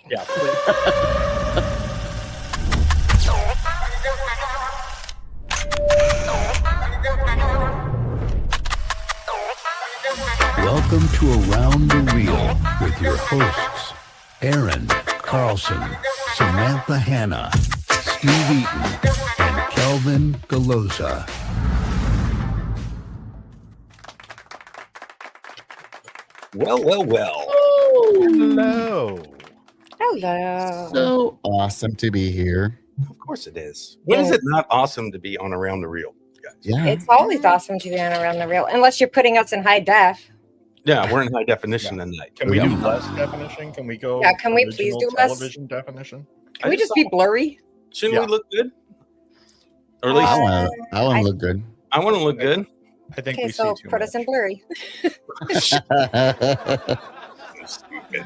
Yeah, please. Welcome to Around the Reel with your hosts, Aaron Carlson, Samantha Hanna, Steve Eaton, and Kelvin Galoza. Well. Hello. Hello. So awesome to be here. Of course it is. When is it not awesome to be on Around the Reel, guys? Yeah. It's always awesome to be on Around the Reel, unless you're putting us in high def. Yeah, we're in high definition tonight. Can we do less definition? Can we go? Yeah, can we please original do less? television definition? Can we just be blurry? Shouldn't we Yeah. look good? Or at least I want to look good. I want to look good. I think Okay, we so see too put much. us in blurry. Stupid.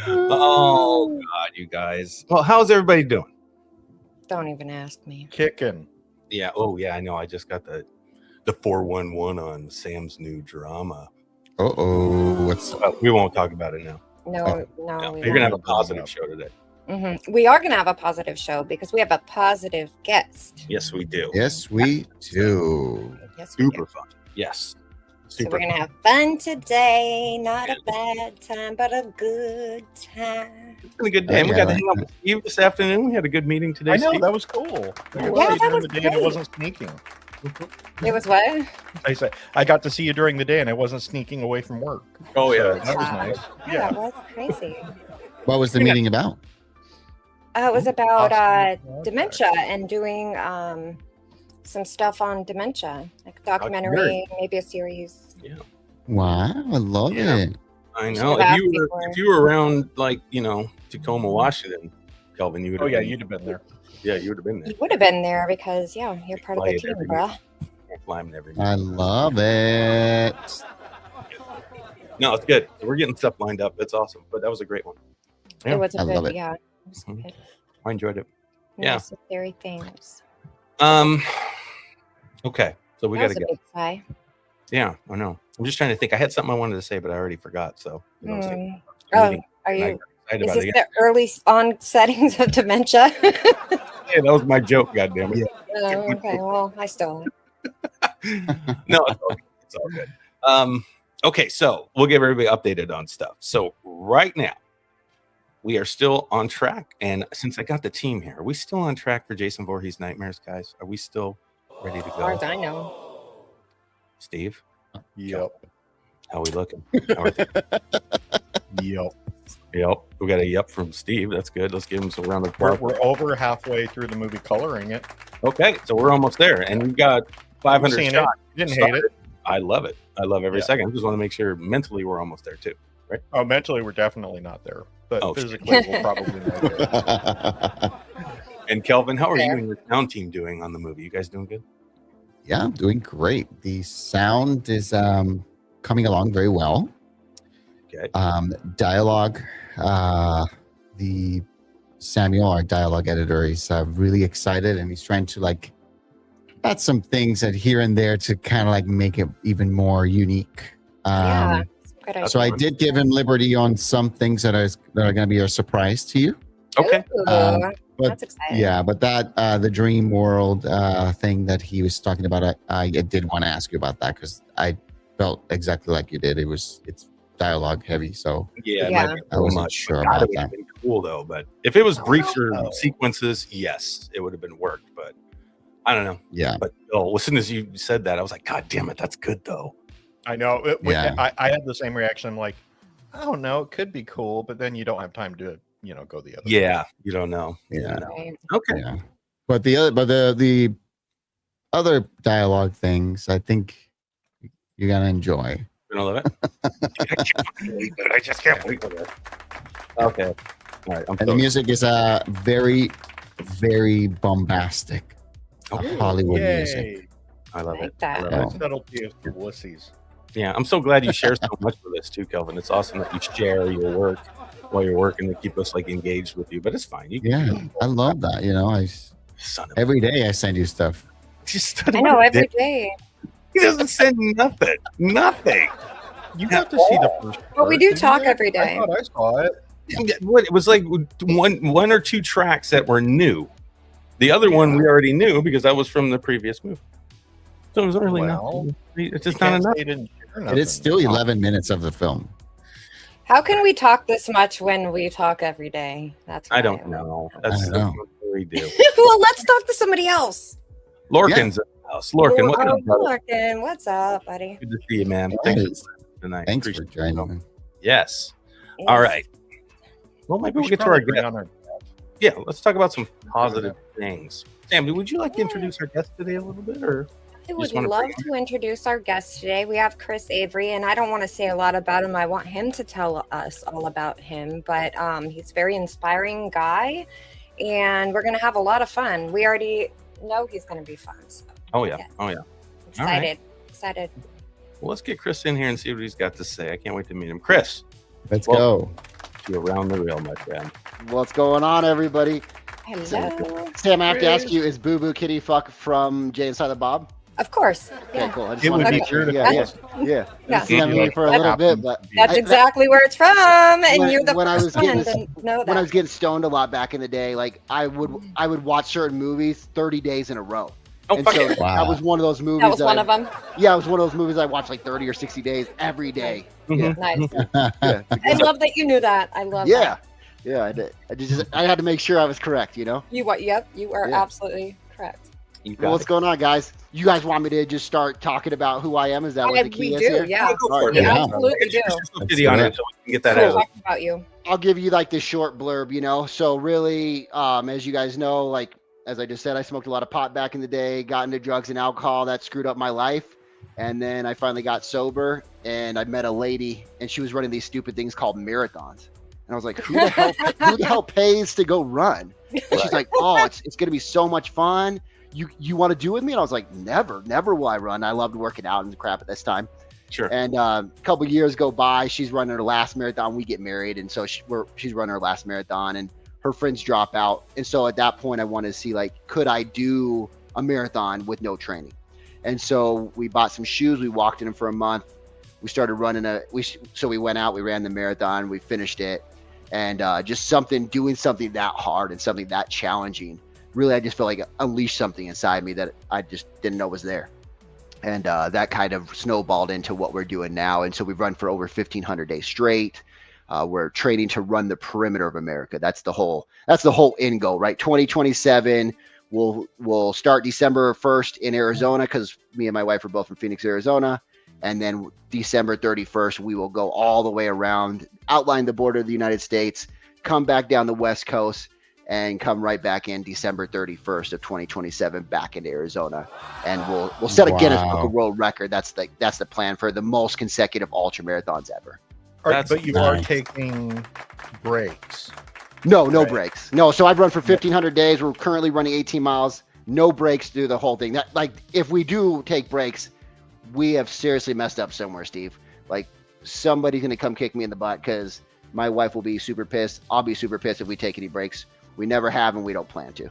Oh God, you guys. Well, how's everybody doing? Don't even ask me. Kicking. Yeah. Oh yeah, I know. I just got the 411 on Sam's new drama. What's We won't talk about it now. No. No, we you're gonna have won't. a positive show today. We are going to have a positive show because we have a positive guest. Yes, we do. Yes, we do. Yes, we Super do. fun. Yes. So Super we're going to fun. have fun today. Not a bad time, but a good time. It's been a good day. And we got to hang out with Steve this afternoon. We had a good meeting today. I know Steve. that was cool. I Yeah, got to see you that during was the day and it great. wasn't sneaking. It was what? I said I got to see you during the day and I wasn't sneaking away from work. Oh So yeah. that was nice. Yeah, Yeah. that was crazy. What was the meeting about? It was about Awesome. dementia and doing some stuff on dementia, like a documentary, maybe a series. Wow, I love Yeah. it. I Should know. have asked If you were around, like, Tacoma, Washington, Kelvin, you would. Oh yeah, you'd have been there. Yeah, you would have been there. You would have been there because, yeah, you're part of Fly the it team, every bruh. Flying every I love it. No, it's good. We're getting stuff lined up. It's awesome. But that was a great one. Yeah. It was a I love good, it. yeah. It was Mhm. good. I enjoyed it. Yeah. Necessary things. Okay. So we That got was to a go. big sigh. Yeah, I know. I'm just trying to think. I had something I wanted to say, but I already forgot. So, Oh, are are you you? excited Is about this it? the early on settings of dementia? Yeah, that was my joke. Goddamn it. Oh, okay, well, I still. No, it's all good. It's all good. Okay, so we'll give everybody updated on stuff. So right now, we are still on track. And since I got the team here, are we still on track for Jason Voorhees Nightmares, guys? Are we still ready to As far as go? I know. Steve, Yep. how we looking? How are things? Yep. Yep. We got a yep from Steve. That's good. Let's give him some round of We're, applause. we're over halfway through the movie coloring it. Okay, so we're almost there. And we've got 500 Seen it. shots. Didn't hate it. I love it. I love every Yeah. second. I just want to make sure mentally we're almost there too. Oh, mentally we're definitely not there, but Oh, shit. physically we'll probably make it. And Kelvin, how are you Fair. and your sound team doing on the movie? You guys doing good? Yeah, I'm doing great. The sound is coming along very well. Okay. Dialogue, the Samuel, our dialogue editor, is really excited, and he's trying to add some things that here and there to kind of make it even more unique. Yeah. it's a good idea. So I did give him liberty on some things that are going to be a surprise to you. Okay. Ooh, but that's exciting. Yeah, but that the dream world thing that he was talking about, I did want to ask you about that because I felt exactly like you did. It's dialogue heavy, so Yeah. it Yeah. might be I so wasn't much. sure God, about it would have that. been cool though. But if it was briefer Oh. sequences, yes, it would have been worked. But I don't know. Yeah, But still, as soon as you said that, I was like, God damn it, that's good though. I know. Yeah. I had the same reaction. I'm like, I don't know. It could be cool, but then you don't have time to, go the other way. Yeah. You don't know. You Yeah. don't know. Right. Okay. yeah. But the other dialogue things, I think you're gonna enjoy. You know that? I just can't wait for that. Okay. All right. I'm And the music is very, very bombastic Hollywood music. Yay. I love Like it. that. I love Yeah. it. Subtlety of Ulysses. Yeah, I'm so glad you share so much with us too, Kelvin. It's awesome that you share your work while you're working to keep us engaged with you. But it's fine. You Yeah, I love that. son of Every day I send you stuff. just I know every day. He doesn't send nothing. Nothing. You got to see the first But we part, do didn't talk you? every day. I thought I saw it. What it was like one or two tracks that were new. The other one we already knew because that was from the previous movie. So it was really nothing. It's just not enough. It is still 11 minutes of the film. How can we talk this much when we talk every day? That's I don't know. That's what we do. Well, let's talk to somebody else. Lorcan's in the house. Lorcan, what's up, brother? Lorcan, what's up, buddy? Good to see you, man. Thanks Tonight. for Appreciate joining. it. Yes. All right. Well, maybe we'll get to our guest. Yeah, let's talk about some positive things. Sam, would you like to introduce our guest today a little bit, or? I would love to introduce our guest today. We have Chris Avery, and I don't want to say a lot about him. I want him to tell us all about him, but he's a very inspiring guy, and we're going to have a lot of fun. We already know he's going to be fun. So. Oh, yeah. Excited. Well, let's get Chris in here and see what he's got to say. I can't wait to meet him. Chris. Let's go. To Around the Reel, my friend. What's going on, everybody? Hello. Sam, I have to ask you, is Boo Boo Kitty Fuck from Jay and Silent Bob? Of course. Okay, cool. I just It would wanted be to sure to yeah. Yeah. See that movie for a little bit, but That's exactly where it's from, and you're the when I was first one getting to know that. when I was getting stoned a lot back in the day, like I would watch certain movies 30 days in a row. Oh, And fuck so it. that was one of those movies. That was one of them. Yeah, it was one of those movies I watched like 30 or 60 days every day. Yeah. Nice. Yeah. I love that you knew that. I love Yeah. that. Yeah, I did. I had to make sure I was correct, you know? Yep, you are Yeah. absolutely correct. Well, what's going on, guys? You guys want me to just start talking about who I am? Is that what the key We is do, here? yeah. All right, We Yeah. absolutely do. Kitty on it so we can get that Cool. out. Talk about you. I'll give you like this short blurb, you know? So really, as you guys know, like, as I just said, I smoked a lot of pot back in the day, got into drugs and alcohol. That screwed up my life. And then I finally got sober and I met a lady and she was running these stupid things called marathons. And I was like, who the hell pays to go run? And she's like, oh, it's going to be so much fun. You want to do it with me? And I was like, never will I run. I loved working out and crap at this time. Sure. And a couple of years go by. She's running her last marathon. We get married. And so she's running her last marathon and her friends drop out. And so at that point, I wanted to see, like, could I do a marathon with no training? And so we bought some shoes. We walked in them for a month. We started running so we went out, we ran the marathon, we finished it. And just doing something that hard and something that challenging, really, I just felt like it unleashed something inside me that I just didn't know was there. And that kind of snowballed into what we're doing now. And so we've run for over 1,500 days straight. We're training to run the perimeter of America. That's the whole end goal, right? 2027, we'll start December 1st in Arizona because me and my wife are both from Phoenix, Arizona. And then December 31st, we will go all the way around, outline the border of the United States, come back down the West Coast, and come right back in December 31st of 2027 back into Arizona. And we'll set a Guinness Book of World Record. That's the plan for the most consecutive ultra marathons ever. But you are taking breaks. No Right. breaks. No, so I've run for 1,500 days. We're currently running 18 miles. No breaks through the whole thing. That, like, if we do take breaks, we have seriously messed up somewhere, Steve. Like, somebody's going to come kick me in the butt because my wife will be super pissed. I'll be super pissed if we take any breaks. We never have and we don't plan to.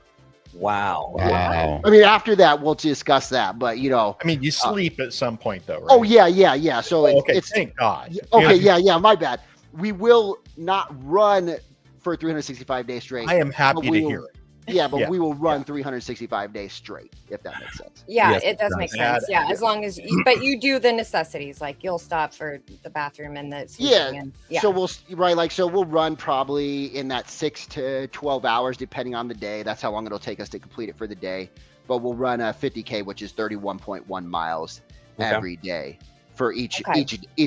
Wow. Wow. I mean, after that, we'll discuss that. But, you know. I mean, you sleep at some point, though, right? Oh, yeah. So Okay, it's thank God. okay. Yeah. My bad. We will not run for 365 days straight. I am happy to we will- hear it. Yeah, but Yeah. we will run 365 days straight, if that makes sense. Yeah, Yes, it does make sense. Yeah, as long as but you do the necessities, like you'll stop for the bathroom and the sleeping and So we'll run probably in that 6 to 12 hours, depending on the day. That's how long it'll take us to complete it for the day. But we'll run a 50K, which is 31.1 miles every day for each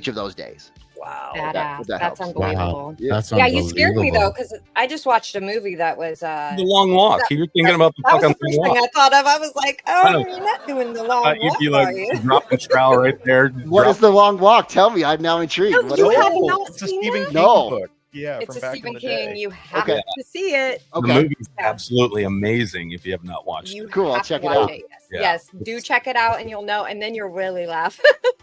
of those days. Wow. badass. that That's helps. unbelievable. Yeah. That's Yeah, you scared me though, unbelievable. because I just watched a movie that was The long walk. You're thinking about the that was fucking the first long thing walk. I thought of. I was like, I oh, know. you're not doing the long You'd walk, be are like you? dropping trowel right there. What is the long walk? Tell me. I'm now intrigued. No, What you is it? have not It's a seen Stephen that? King No. book. Yeah, It's from a back Stephen in the King. day. You have Okay. to see it. The Okay. movie's Yeah. absolutely amazing if you have not watched You it. Cool, I'll have to check it watch out. Yes. Yeah. Yes, do check it out and you'll know, and then you'll really laugh.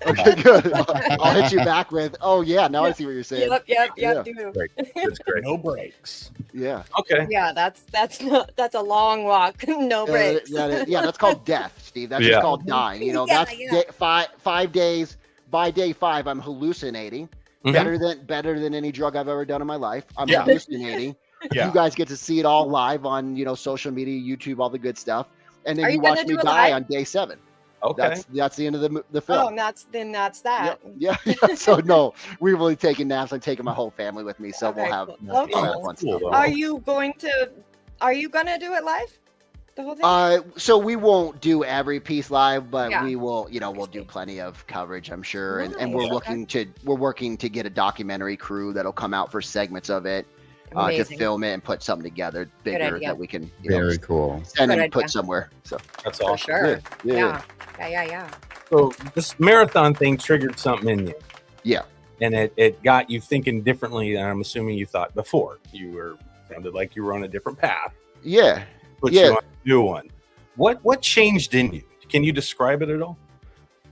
Okay, good. I'll hit you back with, oh, yeah, now I see what you're saying. Yep, Yeah. do. Great. That's great. No breaks. Yeah. Okay. Yeah, that's a long walk. No breaks. That's called death, Steve. That's Yeah. just called dying. You know, Yeah, that's yeah. 5 days. By day 5, I'm hallucinating. Mhm. better than any drug I've ever done in my life. I'm Yeah. hallucinating. Yeah. You guys get to see it all live on, social media, YouTube, all the good stuff, and then Are you you gonna watch me do it die live? on day 7. Okay. That's the end of the Oh, film. and that's that. Yep. Yeah. So no, we're really taking naps. I'm taking my whole family with me, so we'll Okay, have cool. all Okay, that cool. fun Cool, stuff. though. Are you going to do it live? The whole thing? So we won't do every piece live, but Yeah. we will, we'll Okay. do plenty of coverage, I'm sure. And Nice, we're working to get a documentary crew that'll come out for segments of it, to Amazing. film it and put something together bigger idea. that we can, Very cool. send Good and idea. put somewhere. So That's For awesome. sure. yeah. Yeah. So this marathon thing triggered something in you. Yeah. And it got you thinking differently than I'm assuming you thought before. You sounded like you were on a different path. Yeah. Put Yeah. you on a new one. What changed in you? Can you describe it at all?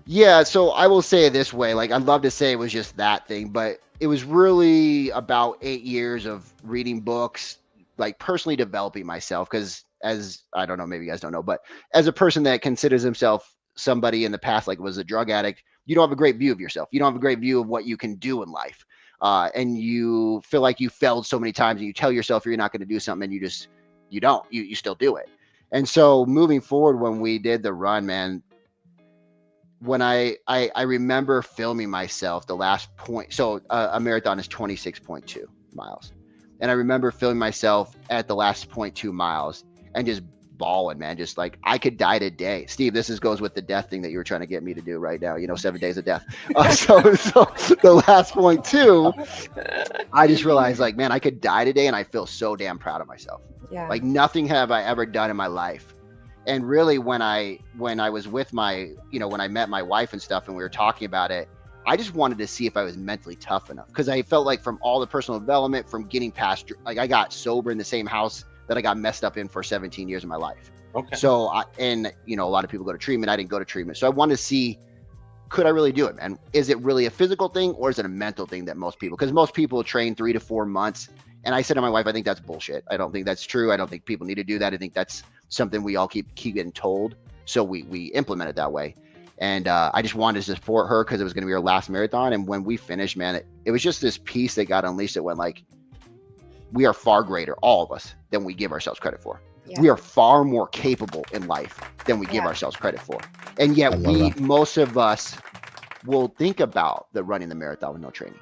Yeah, so I will say it this way. Like, I'd love to say it was just that thing, but it was really about 8 years of reading books, like personally developing myself. Because as I don't know, maybe you guys don't know, but as a person that considers himself somebody in the past, like was a drug addict, you don't have a great view of yourself. You don't have a great view of what you can do in life. And you feel like you failed so many times, and you tell yourself you're not going to do something, and you don't. You still do it. And so moving forward, when we did the run, man, when I remember filming myself the last point. So a marathon is 26.2 miles. And I remember filming myself at the last 0.2 miles and just bawling, man. Just like, I could die today. Steve, goes with the death thing that you were trying to get me to do right now, 7 days of death. So the last 0.2, I just realized, like, man, I could die today, and I feel so damn proud of myself. Yeah. Like, nothing have I ever done in my life. And really, when I was with my, when I met my wife and stuff, and we were talking about it, I just wanted to see if I was mentally tough enough, because I felt like from all the personal development, from getting past, like, I got sober in the same house that I got messed up in for 17 years of my life. Okay. So a lot of people go to treatment. I didn't go to treatment. So I wanted to see, could I really do it, man? Is it really a physical thing, or is it a mental thing that most people, because most people train 3 to 4 months. And I said to my wife, I think that's bullshit. I don't think that's true. I don't think people need to do that. I think that's something we all keep getting told. So we implement it that way. And I just wanted to support her, because it was going to be her last marathon. And when we finished, man, it was just this piece that got unleashed. That went like, we are far greater, all of us, than we give ourselves credit for. Yeah. We are far more capable in life than we give Yeah. ourselves credit for. And yet most of us will think about running the marathon with no training,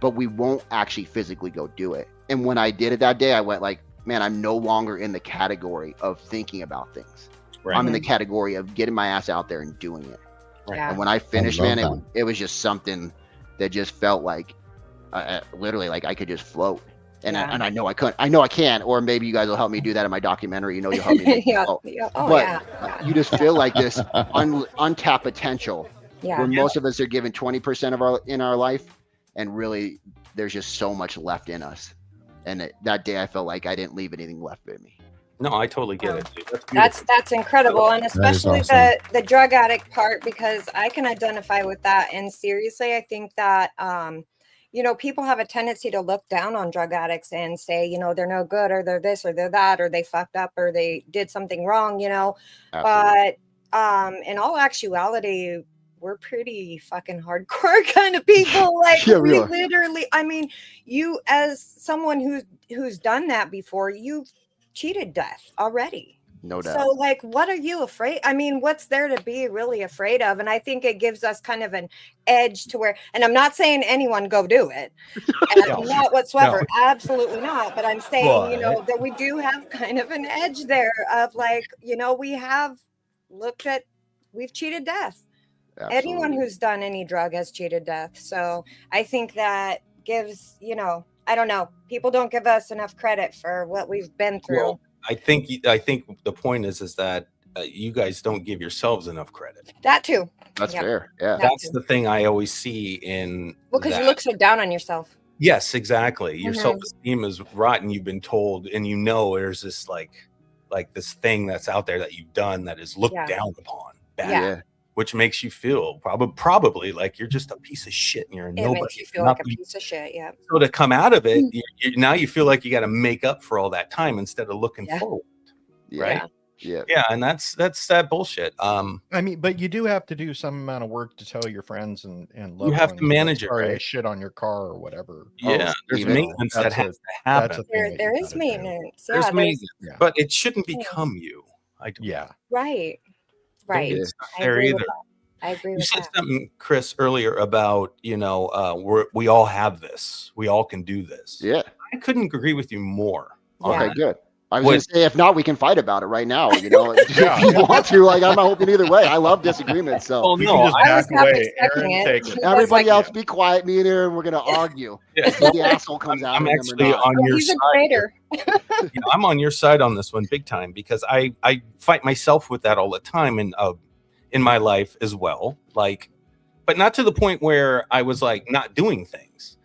but we won't actually physically go do it. And when I did it that day, I went like, man, I'm no longer in the category of thinking about things. Right. I'm in the category of getting my ass out there and doing it. Right. Yeah. And when I finished, love man, that. it was just something that just felt like literally like I could just float. And Yeah. I know I couldn't. I know I can. Or maybe you guys will help me do that in my documentary. You'll help me make Yeah. it float. Yeah. Oh, But yeah. you just feel like this untapped potential, Yeah. where most of us are given 20% of our life, and really there's just so much left in us. And that day I felt like I didn't leave anything left in me. No, I totally get it, dude. That's beautiful. That's incredible, and especially awesome. the drug addict part, because I can identify with that. And seriously, I think that people have a tendency to look down on drug addicts and say, they're no good, or they're this, or they're that, or they fucked up, or they did something wrong, Absolutely. But in all actuality, we're pretty fucking hardcore kind of people. Like, Yeah, we we are. literally, I mean, you, as someone who's done that before, you've cheated death already. No doubt. So, like, what are you afraid? I mean, what's there to be really afraid of? And I think it gives us kind of an edge to where, and I'm not saying anyone go do it, not whatsoever, absolutely not. But I'm saying, that we do have kind of an edge there of like, we've cheated death. Absolutely. Anyone who's done any drug has cheated death. So I think that gives, I don't know, people don't give us enough credit for what we've been through. Well, I think the point is that you guys don't give yourselves enough credit. That too. That's Yep. fair. Yeah. That's the thing I always see in. Well, because you that. look so down on yourself. Yes, exactly. Your Mhm. self-esteem is rotten. You've been told, and there's this like this thing that's out there that you've done that is looked Yeah. down upon, bad, Yeah. which makes you feel probably like you're just a piece of shit and you're a It nobody. makes you feel like a Nothing. piece of shit. Yeah. So to come out of it, now you feel like you got to make up for all that time instead of looking Yeah. forward, Yeah. right? Yeah. Yeah. Yeah, and that's that bullshit. I mean, but you do have to do some amount of work to tell your friends and You loved have to ones, manage it, sorry, I right? shit on your car or whatever. Yeah, there's Steven. maintenance that That's has to That's happen. a thing that There you is gotta do. maintenance. There's Yeah, maintenance, Yeah. but it shouldn't become you. I don't. Yeah. right. Don't Right. get stuck I there agree either. with that. I agree You with said that. something, Chris, earlier about we all have this. We all can do this. Yeah. I couldn't agree with you more. on Yeah. Okay, that. good. I was What- going to say, if not, we can fight about it right now. You know, Yeah, if you yeah. want to, like, I'm not open either way. I love disagreements. So Well, You no, can just I was back half away. expecting Aaron, it. take He it. was everybody like, else, be quiet. Me and Aaron, we're going to argue. yeah, See the asshole comes out. I'm and then we're actually not. on your he's a side. traitor. I'm on your side on this one big time because I fight myself with that all the time in my life as well. Like, but not to the point where I was like not doing things,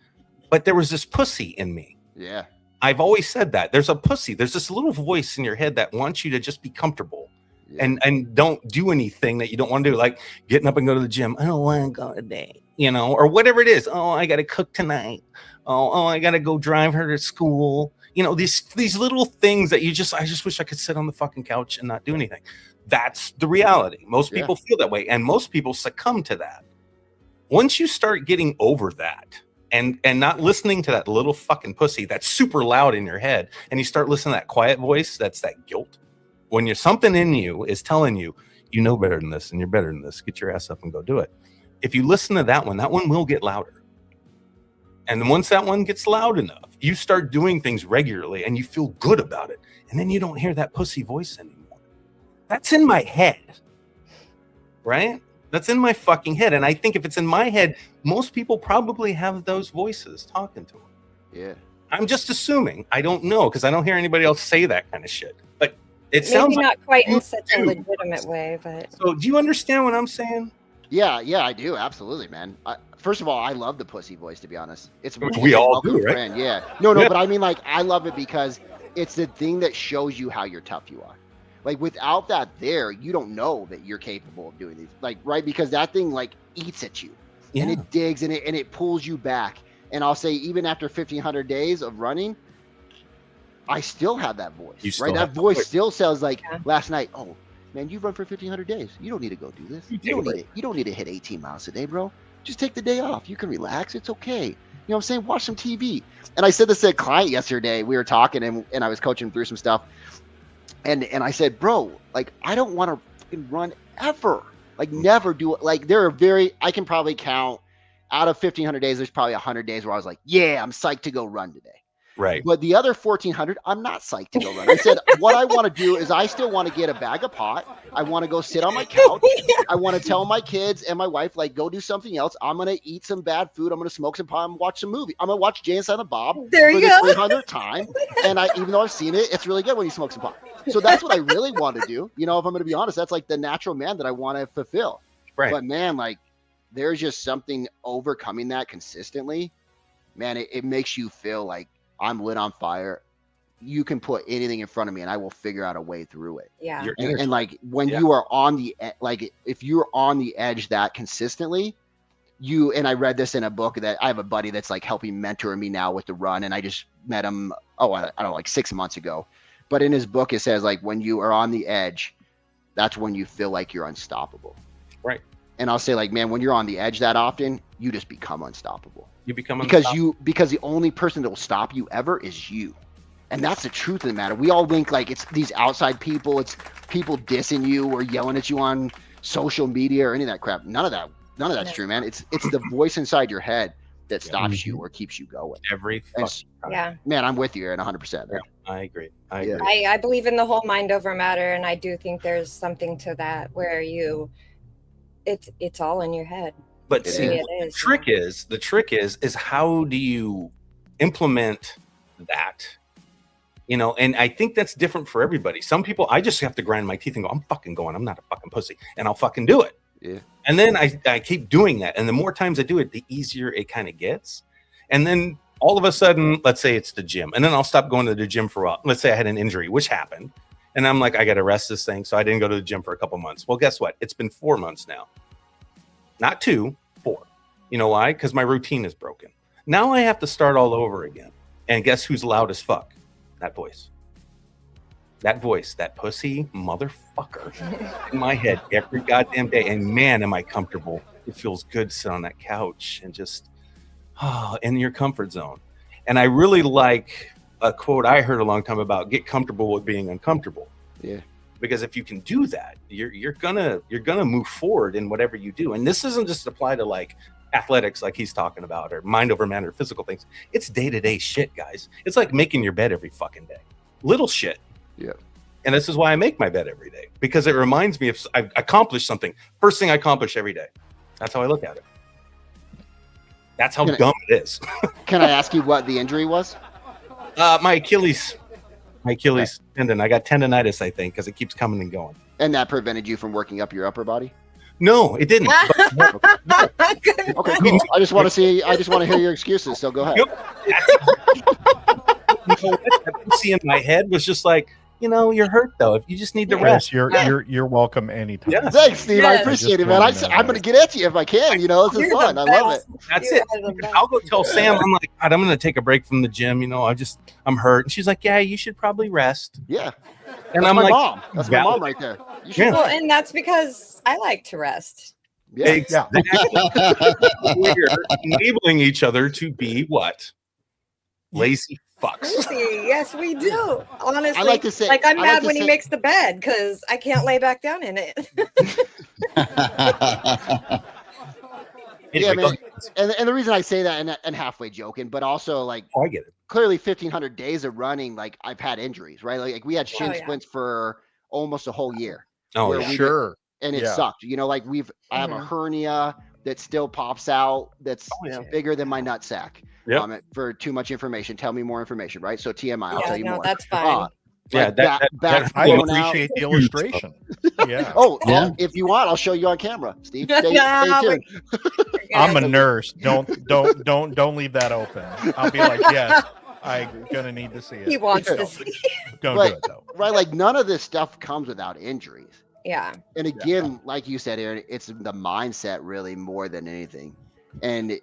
but there was this pussy in me. Yeah. I've always said that there's a pussy. There's this little voice in your head that wants you to just be comfortable Yeah. and don't do anything that you don't want to do, like getting up and go to the gym. I don't want to go today, or whatever it is. Oh, I got to cook tonight. Oh, I got to go drive her to school. These little things that I just wish I could sit on the fucking couch and not do anything. That's the reality. Most Yeah. people feel that way, and most people succumb to that. Once you start getting over that and not listening to that little fucking pussy that's super loud in your head, and you start listening to that quiet voice, that's that guilt. When you're something in you is telling you, you know better than this and you're better than this, get your ass up and go do it. If you listen to that one will get louder. And then once that one gets loud enough, you start doing things regularly and you feel good about it. And then you don't hear that pussy voice anymore. That's in my head, right? That's in my fucking head. And I think if it's in my head, most people probably have those voices talking to them. Yeah. I'm just assuming. I don't know because I don't hear anybody else say that kind of shit. But it Maybe sounds like. not quite you in such a do. legitimate way, but So do you understand what I'm saying? Yeah, I do. Absolutely, man. First of all, I love the pussy voice, to be honest. It's We a all welcome do, right? friend. Yeah. No, Yeah. but I mean, like, I love it because it's the thing that shows you how you're tough you are. Like, without that there, you don't know that you're capable of doing these. Like, right? Because that thing, like, eats at you. And Yeah. it digs and it pulls you back. And I'll say, even after 1,500 days of running, I still have that voice. You still Right? That have that voice voice. still says, like, Yeah. last night, oh, man, you've run for 1,500 days. You don't need to go do this. You take You a don't break. need it. You don't need to hit 18 miles a day, bro. Just take the day off. You can relax. It's okay. You know what I'm saying? Watch some TV. And I said this to a client yesterday. We were talking and I was coaching him through some stuff. And I said, bro, like, I don't want to run ever. Like, never do it. Like, I can probably count out of 1,500 days, there's probably 100 days where I was like, yeah, I'm psyched to go run today. Right. But the other 1,400, I'm not psyched to go run. I said, what I want to do is I still want to get a bag of pot. I want to go sit on my couch. I want to tell my kids and my wife, like, go do something else. I'm going to eat some bad food. I'm going to smoke some pot and watch some movie. I'm going to watch Jay and Silent Bob there for you the go. 300th time. And even though I've seen it, it's really good when you smoke some pot. So that's what I really want to do. You know, if I'm going to be honest, that's like the natural man that I want to fulfill. Right. But man, like, there's just something overcoming that consistently. Man, it makes you feel like I'm lit on fire. You can put anything in front of me and I will figure out a way through it. Yeah. Your And, energy. and like when Yeah. you are on the like if you're on the edge that consistently, and I read this in a book that I have a buddy that's like helping mentor me now with the run, and I just met him I don't know, like 6 months ago. But in his book it says, like, when you are on the edge, that's when you feel like you're unstoppable. Right. And I'll say, like, man, when you're on the edge that often, you just become unstoppable. You become Because the only person that will stop you ever is you. And that's the truth of the matter. We all think like it's these outside people, it's people dissing you or yelling at you on social media or any of that crap. None of that's true, man. It's the voice inside your head that stops you or keeps you going. every And fucking time. Yeah. man, I'm with you, Aaron, 100%. Man. I agree. I Yeah. agree. I believe in the whole mind over matter, and I do think there's something to that where it's all in your head. But It see, is. the trick is how do you implement that? And I think that's different for everybody. Some people, I just have to grind my teeth and go, I'm fucking going. I'm not a fucking pussy. And I'll fucking do it. Yeah. And then I keep doing that. And the more times I do it, the easier it kind of gets. And then all of a sudden, let's say it's the gym. And then I'll stop going to the gym for a while. Let's say I had an injury, which happened. And I'm like, I got to rest this thing. So I didn't go to the gym for a couple months. Well, guess what? It's been 4 months now. Not 2, 4. You know why? Because my routine is broken. Now I have to start all over again. And guess who's loud as fuck? That voice. that voice, that pussy motherfucker in my head every goddamn day. And man, am I comfortable. It feels good to sit on that couch and just in your comfort zone. And I really like a quote I heard a long time about get comfortable with being uncomfortable. Yeah. Because if you can do that, you're gonna move forward in whatever you do. And this isn't just apply to like athletics like he's talking about, or mind over matter, physical things. It's day-to-day shit, guys. It's like making your bed every fucking day. Little shit. Yeah. And this is why I make my bed every day, because it reminds me if I've accomplished something. First thing I accomplish every day. That's how I look at it. That's how dumb it is. Can I ask you what the injury was? My Achilles tendon. I got tendonitis, I think, because it keeps coming and going. And that prevented you from working up your upper body? No, it didn't. Okay, cool. I just want to hear your excuses. So go ahead. That pussy in my head was just like, you're hurt though. If you just need to rest. You're welcome anytime. Yeah. Thanks, Steve. I Yes. appreciate it, man. I'm going to get at you if I can. This is fun. I love it. That's it. I'll go tell Sam, I'm like, God, I'm going to take a break from the gym. I'm hurt. And she's like, yeah, you should probably rest. Yeah. And That's I'm my like, mom. That's my mom right there. You should. Yeah. Well, and that's because I like to rest. Yeah. Exactly. We're enabling each other to be what? Lazy fucks. Yes, we do. Honestly, I like to say, I'm I like mad to when he say- makes the bed because I can't lay back down in it. Yeah, Anyway, man. And the reason I say that, and halfway joking, but also like I get it. clearly 1,500 days of running, like I've had injuries, right? Like we had shin yeah. splints for almost a whole year. Oh, Where yeah. we- Sure. And it Yeah. sucked. I have a hernia that still pops out that's bigger than my nutsack. Yep. For too much information. Tell me more information, right? So TMI, I'll Yeah, tell you no, more. that's fine. Yeah, Like that back I blown out. appreciate the illustration. Yeah. Oh, Yeah. if you want, I'll show you on camera, Steve. Stay Nah, tuned. I'm a nurse. Don't leave that open. I'll be like, yes, I'm gonna need to see He it. wants to see. Don't Right. do it though. Right, like none of this stuff comes without injuries. Yeah. And again, like you said, Aaron, it's the mindset really more than anything. And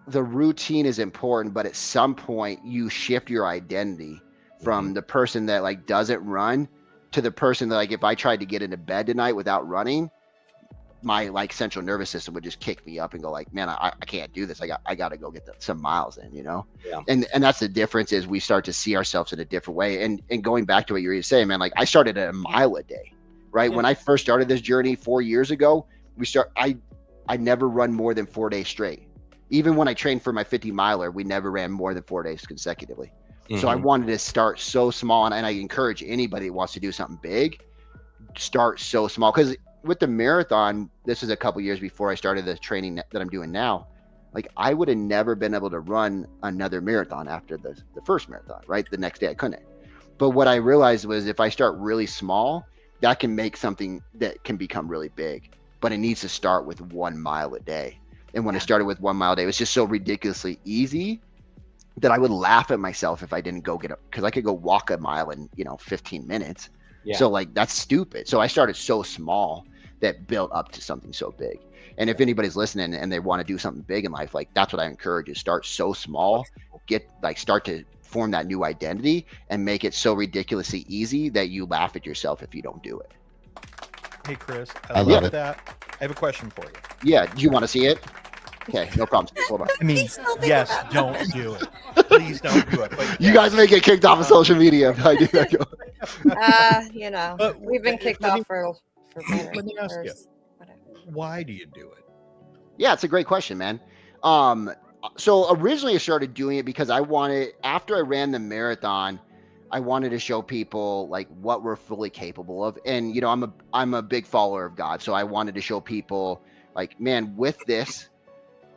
the routine is important, but at some point you shift your identity from the person that like doesn't run to the person that like if I tried to get into bed tonight without running, my like central nervous system would just kick me up and go like, man, I can't do this. I got to go get some miles in, Yeah. And that's the difference is we start to see ourselves in a different way. And going back to what you were saying, man, like I started at a mile a day, right? Yeah. When I first started this journey 4 years ago, I never run more than 4 days straight. Even when I trained for my 50 miler, we never ran more than 4 days consecutively. So I wanted to start so small, and I encourage anybody that wants to do something big, start so small. Because with the marathon, this is a couple years before I started the training that I'm doing now. Like I would have never been able to run another marathon after the first marathon, right? The next day I couldn't. But what I realized was if I start really small, that can make something that can become really big. But it needs to start with 1 mile a day. And when I started with 1 mile a day, it was just so ridiculously easy that I would laugh at myself if I didn't go get it, because I could go walk a mile in 15 minutes. Yeah. So like that's stupid. So I started so small that built up to something so big. And if anybody's listening and they want to do something big in life, like that's what I encourage is start so small, start to form that new identity and make it so ridiculously easy that you laugh at yourself if you don't do it. Hey Chris, I love it. that. I have a question for you. Yeah. Do you want to see it? Okay, no problem. Hold on. I mean, He's still thinking yes, about don't do it. Please don't do it. But You guys may get kicked off of social media if I do that. But We've been kicked let me- off for better. let me ask you. Whatever. why do you do it? Yeah, it's a great question, man. So originally I started doing it because after I ran the marathon, I wanted to show people like what we're fully capable of. And I'm a big follower of God. So I wanted to show people like, man, with this,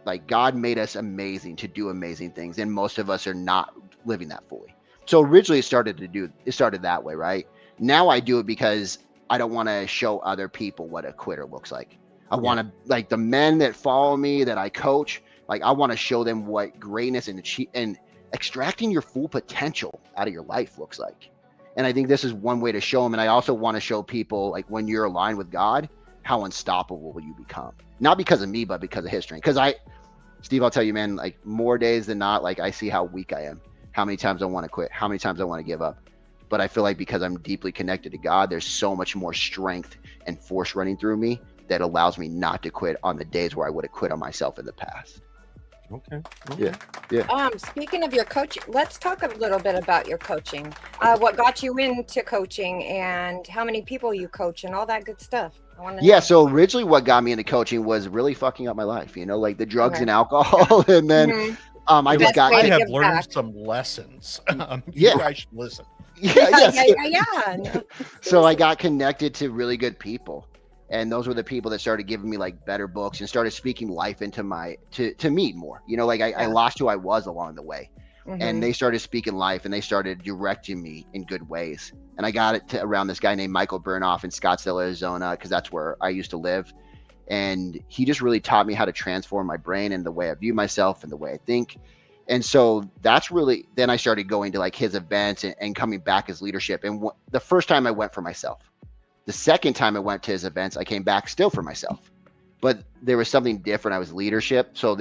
like God made us amazing to do amazing things. And most of us are not living that fully. So originally it started that way, right? Now I do it because I don't want to show other people what a quitter looks like. I want to, like the men that follow me, that I coach, like I want to show them what greatness and extracting your full potential out of your life looks like. And I think this is one way to show them. And I also want to show people like when you're aligned with God, how unstoppable you become. Not because of me, but because of history. Because Steve, I'll tell you, man, like more days than not, like I see how weak I am, how many times I want to quit, how many times I want to give up. But I feel like because I'm deeply connected to God, there's so much more strength and force running through me that allows me not to quit on the days where I would have quit on myself in the past. Okay. Yeah. Speaking of your coaching, let's talk a little bit about your coaching. What got you into coaching and how many people you coach and all that good stuff. I want to know. So originally what got me into coaching was really fucking up my life, like the drugs Okay. and alcohol. And then Mhm. I just Best got way I to have give learned back. some lessons. You Yeah. guys should listen. Yeah. So I got connected to really good people, and those were the people that started giving me like better books and started speaking life into my to me more. I lost who I was along the way, and they started speaking life, and they started directing me in good ways. And I got it to around this guy named Michael Burnoff in Scottsdale, Arizona, because that's where I used to live. And he just really taught me how to transform my brain and the way I view myself and the way I think. And so that's really, then I started going to like his events and coming back as leadership. And the first time I went for myself. The second time I went to his events, I came back still for myself. But there was something different. I was leadership. So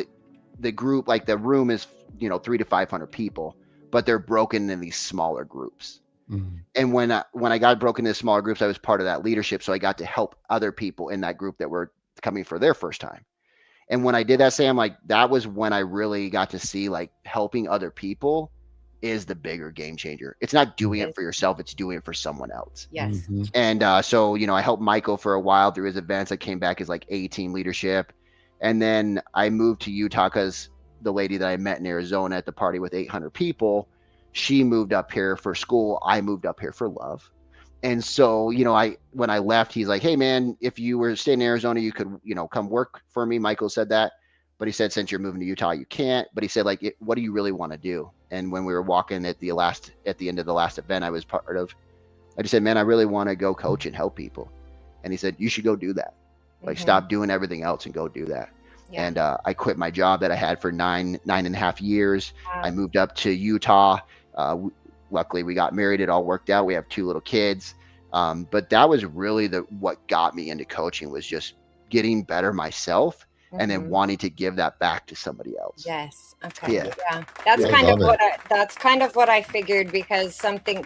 the group, like the room is, 300 to 500 people, but they're broken in these smaller groups. Mm-hmm. And when I got broken into smaller groups, I was part of that leadership. So I got to help other people in that group that were coming for their first time. And when I did that, Sam, like that was when I really got to see like helping other people is the bigger game changer. It's not doing it for yourself, it's doing it for someone else. Yes. Mm-hmm. And so, I helped Michael for a while through his events. I came back as like A-team leadership. And then I moved to Utah because the lady that I met in Arizona at the party with 800 people, she moved up here for school. I moved up here for love. And so, when I left, he's like, hey man, if you were staying in Arizona, you could, come work for me. Michael said that, but he said, since you're moving to Utah, you can't. But he said, like, what do you really want to do? And when we were walking at the end of the last event I was part of, I just said, man, I really want to go coach and help people. And he said, you should go do that. Like, stop doing everything else and go do that. Yeah. And I quit my job that I had for nine and a half years. Wow. I moved up to Utah. Luckily, we got married. It all worked out. We have 2 little kids. But that was really what got me into coaching, was just getting better myself and then wanting to give that back to somebody else. Yes. Okay. Yeah. That's Yeah, kind of what I figured, because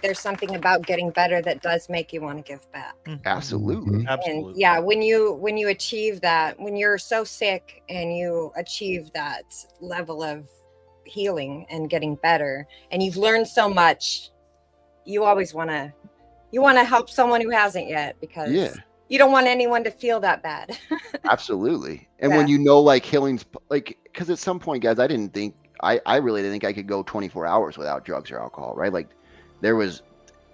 there's something about getting better that does make you want to give back. Absolutely. Absolutely. And yeah, when you achieve that, when you're so sick and you achieve that level of healing and getting better, and you've learned so much, you always want to help someone who hasn't yet, because you don't want anyone to feel that bad. Absolutely. And Yeah. when like healing's like, because at some point, guys, I really didn't think I could go 24 hours without drugs or alcohol, right? Like there was,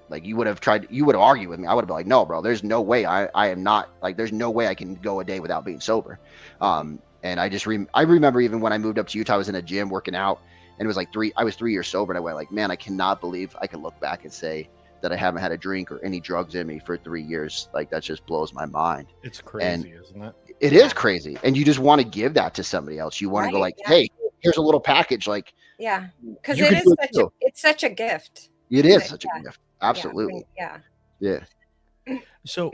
like, you would have argued with me. I would have been like, no, bro, there's no way I am not, like, there's no way I can go a day without being sober. And I just, I remember even when I moved up to Utah, I was in a gym working out, and it was like I was 3 years sober. And I went like, man, I cannot believe I can look back and say that I haven't had a drink or any drugs in me for 3 years. Like, that just blows my mind. It's crazy, isn't it? It is crazy. And you just want to give that to somebody else. You want to go like, hey, here's a little package. Like, yeah, because you it could is do it too. it's such a gift. It is such a gift. Absolutely. Yeah. So,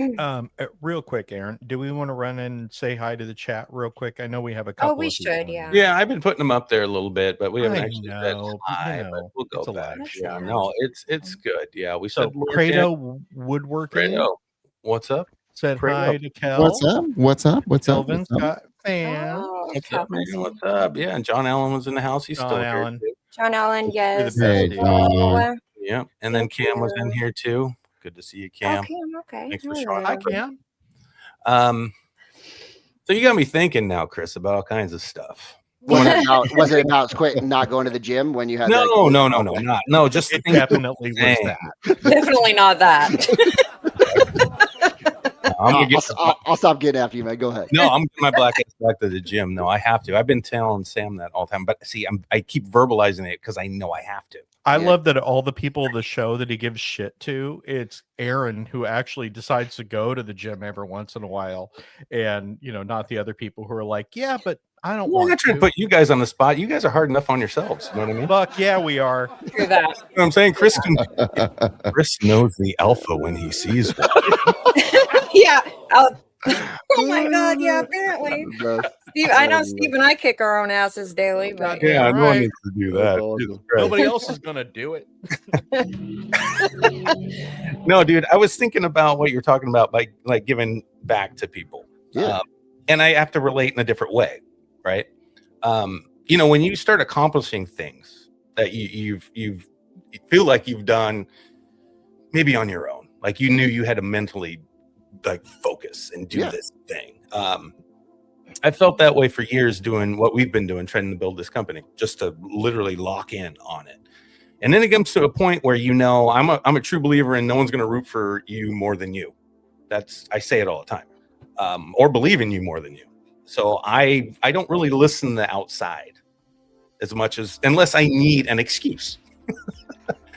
real quick, Aaron, do we want to run and say hi to the chat real quick? I know we have a couple. We of people should, in yeah. here. Yeah, I've been putting them up there a little bit, but we haven't I actually know, said but hi, you but know, we'll go it's a back. live Yeah, show. no, it's good. Yeah, we So, said Credo Woodworking Fredo, what's up? said Fredo. hi to Kel. What's up? What's up? What's up? Kelvin's What's up? got fan. Oh, What's up, man? What's up? Yeah, and John Allen was in the house. He's John still Allen. here. Too. John Allen, yes. Hey, John. Yeah, and then Thank Cam was in you. here too. Good to see you, Cam. Okay. Thanks for All showing right. up. Cam. So you got me thinking now, Chris, about all kinds of stuff. Was it about quitting, not going to the gym when you had No, just It the things definitely was saying. that. Definitely not that. I'll stop getting after you, man. Go ahead. No, I'm getting my black ass back to the gym. No, I have to. I've been telling Sam that all the time, but see, I keep verbalizing it because I know I have to. I love that all the people of the show that he gives shit to, it's Aaron who actually decides to go to the gym every once in a while, and not the other people who are like, yeah, but I don't I'm want not trying to put you guys on the spot. You guys are hard enough on yourselves. You know what I mean? Fuck yeah, we are. True that. You know what I'm saying? Chris knows the alpha when he sees one. Yeah. Oh my God. Yeah. Apparently. Steve, I know Steve and I kick our own asses daily, but Yeah, no one right. needs to do that. awesome. Jesus Christ. Nobody else is gonna do it. No, dude, I was thinking about what you're talking about, like giving back to people. Yeah. And I have to relate in a different way, right? You know, when you start accomplishing things that you feel like you've done maybe on your own, like you knew you had to mentally like focus and do this thing. I felt that way for years doing what we've been doing, trying to build this company, just to literally lock in on it. And then it comes to a point where, you know, I'm a true believer in no one's going to root for you more than you. I say it all the time, or believe in you more than you. So I don't really listen to the outside as much as, unless I need an excuse.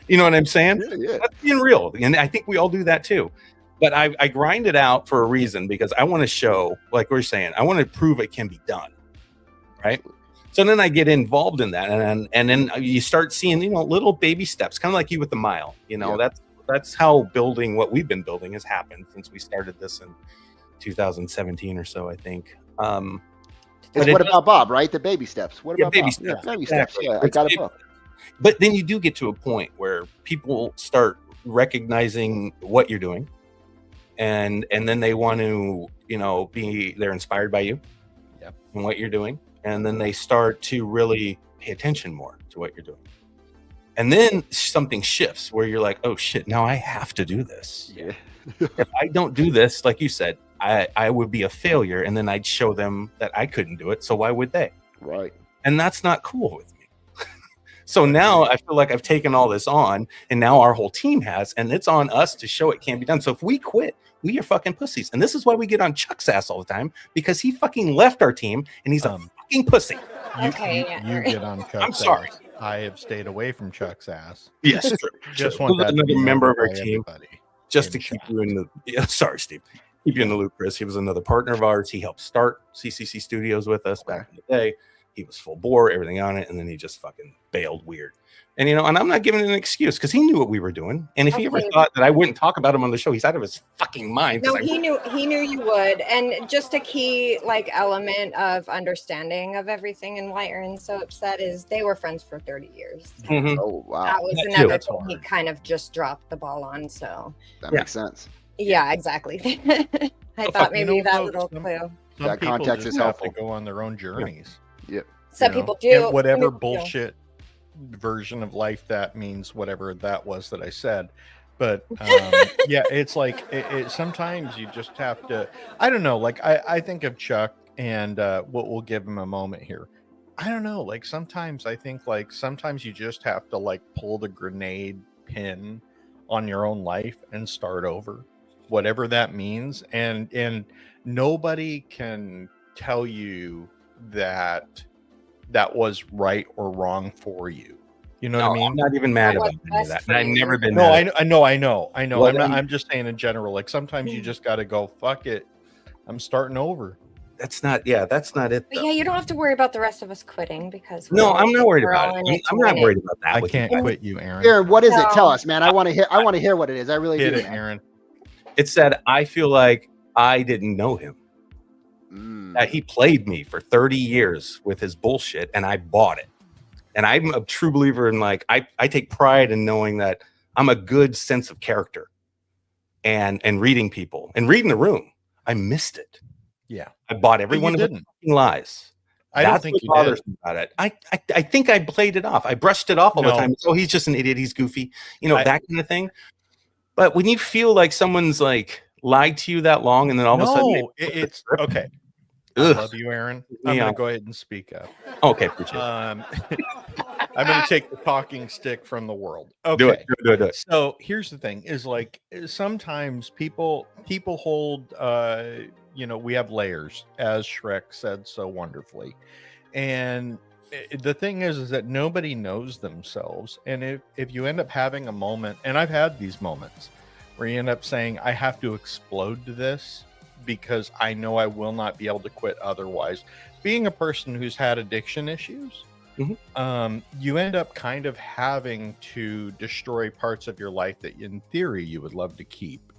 You know what I'm saying? Yeah. That's being real. And I think we all do that too. But I grind it out for a reason, because I want to show, like we're saying, I want to prove it can be done. Right. So then I get involved in that, and then you start seeing, you know, little baby steps, kind of like you with the mile. You know, that's how building what we've been building has happened since we started this in 2017 or so, I think. It's what about Bob, right? The baby steps. What about baby Bob? steps? Baby Exactly. steps. Yeah, I got a book. But then you do get to a point where people start recognizing what you're doing, and then they want to, you know, they're inspired by you and what you're doing, and then they start to really pay attention more to what you're doing. And then something shifts where you're like, oh shit, now I have to do this. Yeah. If I don't do this, like you said, I would be a failure, and then I'd show them that I couldn't do it. So why would they? Right. And that's not cool with me. So now I feel like I've taken all this on, and now our whole team has, and it's on us to show it can be done. So if we quit, we are fucking pussies. And this is why we get on Chuck's ass all the time, because he fucking left our team and he's a fucking pussy. You get on Chuck's I'm sorry. ass. I have stayed away from Chuck's ass. Yes, true. Just True. want that to Another be member of noted our by team, everybody. just to keep you in the sorry, Steve. Keep you in the loop, Chris. He was another partner of ours. He helped start CCC Studios with us back in the day. He was full bore, everything on it, and then he just fucking bailed weird. And, you know, and I'm not giving it an excuse, because he knew what we were doing. And if he ever thought that I wouldn't talk about him on the show, he's out of his fucking mind. No, he knew you would. And just a key like element of understanding of everything and why Aaron's so upset is they were friends for 30 years. Mhm. Oh wow. That was That another too. thing he kind of just dropped the ball on. So That makes sense. yeah, exactly. I Oh, thought fuck, you maybe know, that though, little some- clue. Some That people context just is have helpful. to go on their own journeys. Yep. Some you know? people do. And whatever some people don't. bullshit version of life that means, whatever that was that I said. But yeah, it's like it sometimes you just have to, I don't know, like I think of Chuck, and we'll give him a moment here. I don't know, like sometimes I think like sometimes you just have to like pull the grenade pin on your own life and start over, whatever that means. And nobody can tell you that was right or wrong for you. You know what I mean? I'm not even mad That about was any of best that. for And I've you. never been No, mad. I know. Well, I'm just saying in general, like sometimes you just got to go, fuck it, I'm starting over. That's not it. But Though. yeah, you don't have to worry about the rest of us quitting because No, I'm not worried we're about all it. in it to I'm not win worried it. about that. I with can't you. quit you, Aaron. Aaron, what is it? No. Tell us, man. I want to hear what it is. I really Hit do. it, man. Aaron. It said, I feel like I didn't know him. That he played me for 30 years with his bullshit, and I bought it. And I'm a true believer in, like, I take pride in knowing that I'm a good sense of character and reading people and reading the room. I missed it. Yeah. I bought every But one you of his didn't. fucking lies. I don't That's think what you bothers did. me about it. I think I played it off. I brushed it off all the No. time. Oh, he's just an idiot. He's goofy. You know, I- that kind of thing. But when you feel like someone's like lied to you that long, and then all of a sudden, No, it's okay. I Ugh. love you, Aaron. Yeah. I'm gonna go ahead and speak up. Okay, appreciate it. I'm gonna take the talking stick from the world. Okay. Do it. So here's the thing: is like sometimes people hold, we have layers, as Shrek said so wonderfully, and the thing is that nobody knows themselves. And if you end up having a moment, and I've had these moments where you end up saying, I have to explode to this because I know I will not be able to quit otherwise. Being a person who's had addiction issues, you end up kind of having to destroy parts of your life that in theory you would love to keep.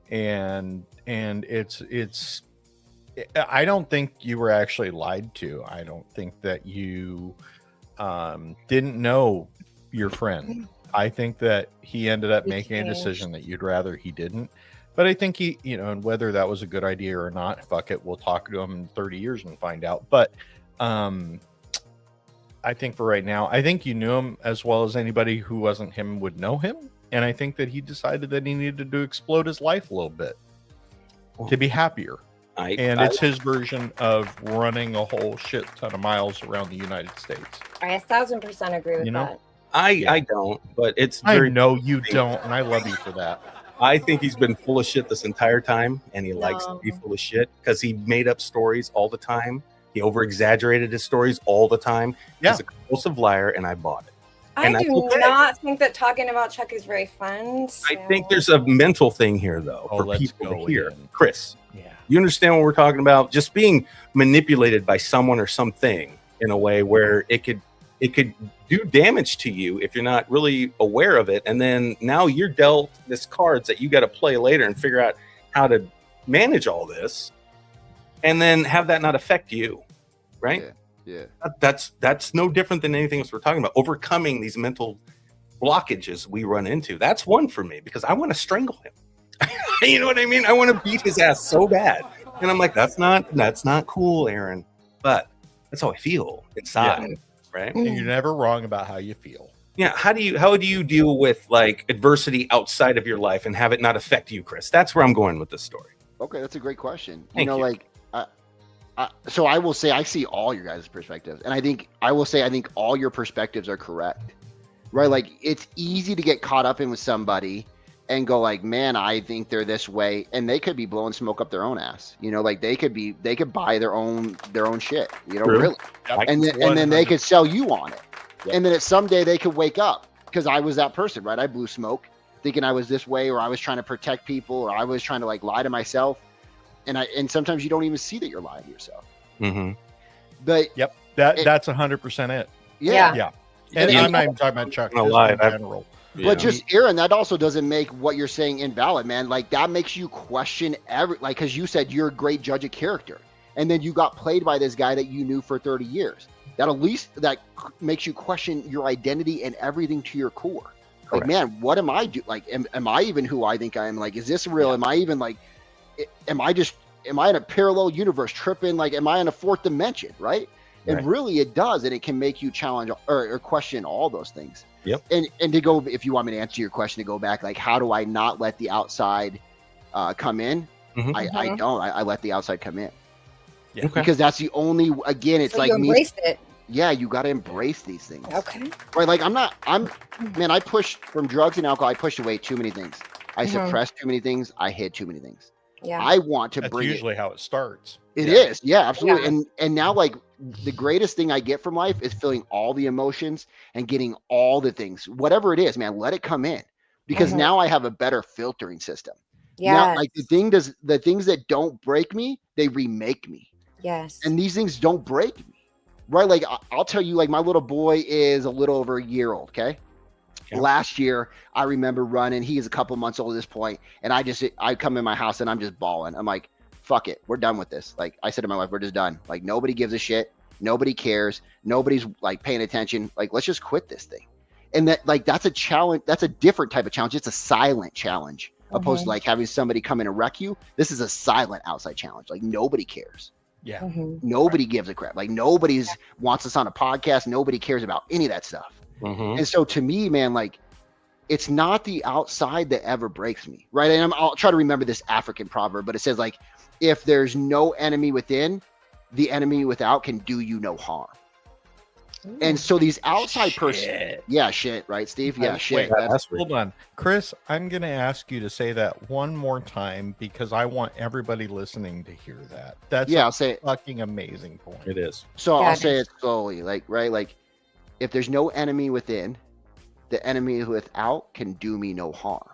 And it's I don't think you were actually lied to. I don't think that you didn't know your friend. I think that he ended up making a decision that you'd rather he didn't. But I think he, and whether that was a good idea or not, fuck it, we'll talk to him in 30 years and find out. But I think for right now, I think you knew him as well as anybody who wasn't him would know him. And I think that he decided that he needed to explode his life a little bit to be happier. It's his version of running a whole shit ton of miles around the United States. I 1,000% agree with that. I don't, but it's I know you don't, and I love you for that. I think he's been full of shit this entire time, and he likes to be full of shit because he made up stories all the time. He over-exaggerated his stories all the time. Yeah. He's a compulsive liar, and I bought it. I do not think that talking about Chuck is very fun. So. I think there's a mental thing here, though, for people to hear. Chris, you understand what we're talking about? Just being manipulated by someone or something in a way where it could do damage to you if you're not really aware of it. And then now you're dealt this cards that you got to play later and figure out how to manage all this and then have that not affect you. Right? Yeah. That's no different than anything else we're talking about. Overcoming these mental blockages we run into. That's one for me because I want to strangle him. You know what I mean? I want to beat his ass so bad. And I'm like, that's not cool, Aaron. But that's how I feel inside. Yeah. Right? And you're never wrong about how you feel. Yeah. How do you deal with like adversity outside of your life and have it not affect you, Chris? That's where I'm going with this story. Okay, that's a great question. Thank you. Like so I will say I see all your guys' perspectives, and I think all your perspectives are correct, right? Like it's easy to get caught up in with somebody and go like, man, I think they're this way, and they could be blowing smoke up their own ass. Like they could buy their own shit, True. Really, Yep. and then they could sell you on it, and then someday they could wake up because I was that person, right? I blew smoke, thinking I was this way, or I was trying to protect people, or I was trying to like lie to myself. And sometimes you don't even see that you're lying to yourself. Mm-hmm. But that's 100% it. Yeah. And I'm not even talking about Chuck in general. But just Aaron, that also doesn't make what you're saying invalid, man. Like that makes you question because you said you're a great judge of character, and then you got played by this guy that you knew for 30 years. That at least that makes you question your identity and everything to your core. Like, man, what am I do? Like, am I even who I think I am? Like, is this real? Yeah. Am I even like? Am I in a parallel universe tripping? Like, am I in a fourth dimension? Right. And really it does. And it can make you challenge or question all those things. Yep. And to go, if you want me to answer your question, to go back, like, how do I not let the outside come in? Mm-hmm. I don't, I let the outside come in. Yeah. Okay. Because that's the only, again, it's so like you embraced it. Yeah. You got to embrace these things. Okay. Right. Like I pushed from drugs and alcohol. I pushed away too many things. I suppressed too many things. I hid too many things. Yeah. I want to That's bring usually how it starts. It is. Yeah, absolutely. Yeah. And now like the greatest thing I get from life is feeling all the emotions and getting all the things, whatever it is, man, let it come in because now I have a better filtering system. Yeah. Now, like the things that don't break me, they remake me. Yes. And these things don't break me. Right. Like I'll tell you, like my little boy is a little over a year old. Okay. Yeah. Last year, I remember running. He is a couple months old at this point, and I come in my house and I'm just bawling. I'm like, "Fuck it, we're done with this." Like I said to my wife, "We're just done. Like nobody gives a shit. Nobody cares. Nobody's like paying attention. Like let's just quit this thing." And that's a challenge. That's a different type of challenge. It's a silent challenge opposed to like having somebody come in and wreck you. This is a silent outside challenge. Like nobody cares. Yeah. Nobody gives a crap. Like nobody's wants us on a podcast. Nobody cares about any of that stuff. And so to me, man, like it's not the outside that ever breaks me, right? And I'll try to remember this African proverb, but it says like, if there's no enemy within, the enemy without can do you no harm. Ooh. And so these outside person, right, Steve? Yeah, shit. Hold on, Chris. I'm gonna ask you to say that one more time because I want everybody listening to hear that. That's I'll say it. Fucking amazing point. It is. So I'll say it slowly, like right, like. If there's no enemy within, the enemy without can do me no harm.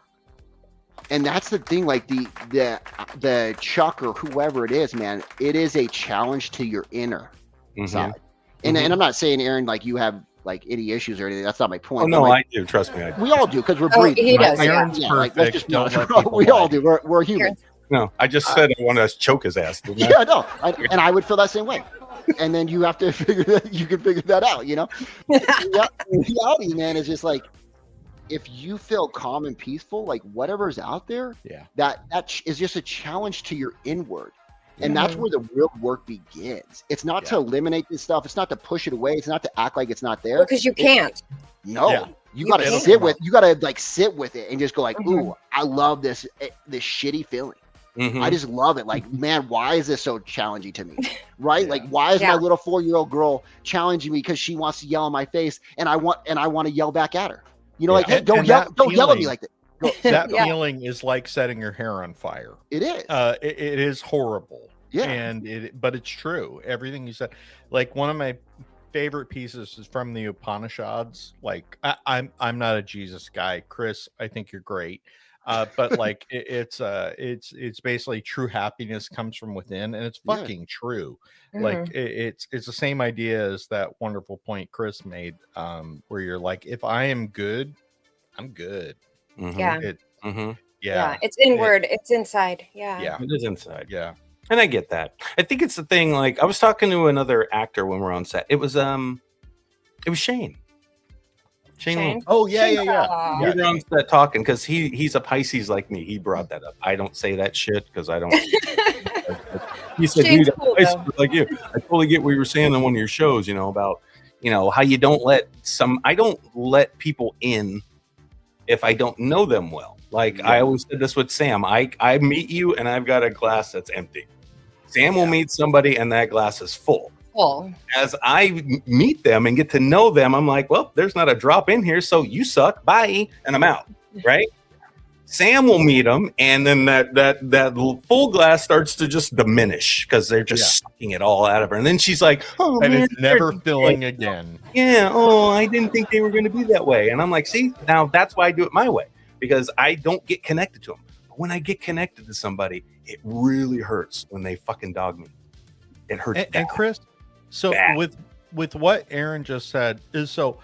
And that's the thing, like the Chuck or whoever it is, man, it is a challenge to your inner side. And I'm not saying, Aaron, like you have like any issues or anything. That's not my point. Oh, no, like, I do. Trust me. I do. We all do because we're breathing. He does. Like, Aaron's perfect. Like, let's just we all do. We're humans. No, I just said I want to choke his ass. Didn't I? Yeah, no, and I would feel that same way. And then you have to figure that you can figure that out. The reality, man, is just like if you feel calm and peaceful, like whatever's out there, that is just a challenge to your inward. And that's where the real work begins. It's not to eliminate this stuff. It's not to push it away. It's not to act like it's not there. Because you can't. No, you got to sit with. You got to like sit with it and just go like, ooh, I love this shitty feeling. I just love it. Like, man, why is this so challenging to me? Right? Like, why is my little 4-year-old girl challenging me because she wants to yell in my face and I want to yell back at her? Like, hey, don't yell at me like that. That feeling is like setting your hair on fire. It is. It is horrible. Yeah. But it's true. Everything you said. Like one of my favorite pieces is from the Upanishads. Like I'm not a Jesus guy, Chris. I think you're great. But like it's basically true happiness comes from within, and it's fucking true. Like it's the same idea as that wonderful point Chris made, where you're like, if I am good, I'm good. Yeah. It's inward. It's inside. It is inside. Yeah. And I get that. I think it's the thing. Like I was talking to another actor when we were on set. It was Shane. Shane. Oh yeah. We were on set talking because he's a Pisces like me. He brought that up. I don't say that shit because I don't. He said, "Dude, cool, like you." I totally get what you were saying on one of your shows. About how you don't let I don't let people in if I don't know them well. Like I always said this with Sam. I meet you and I've got a glass that's empty. Sam will meet somebody and that glass is full. As I meet them and get to know them, I'm like, well, there's not a drop in here, so you suck. Bye, and I'm out. Right? Sam will meet them, and then that full glass starts to just diminish because they're just sucking it all out of her. And then she's like, "Oh, and man, it's never filling again." Yeah. Oh, I didn't think they were going to be that way. And I'm like, see, now that's why I do it my way because I don't get connected to them. But when I get connected to somebody, it really hurts when they fucking dog me. It hurts. And Chris, so with what Aaron just said is so.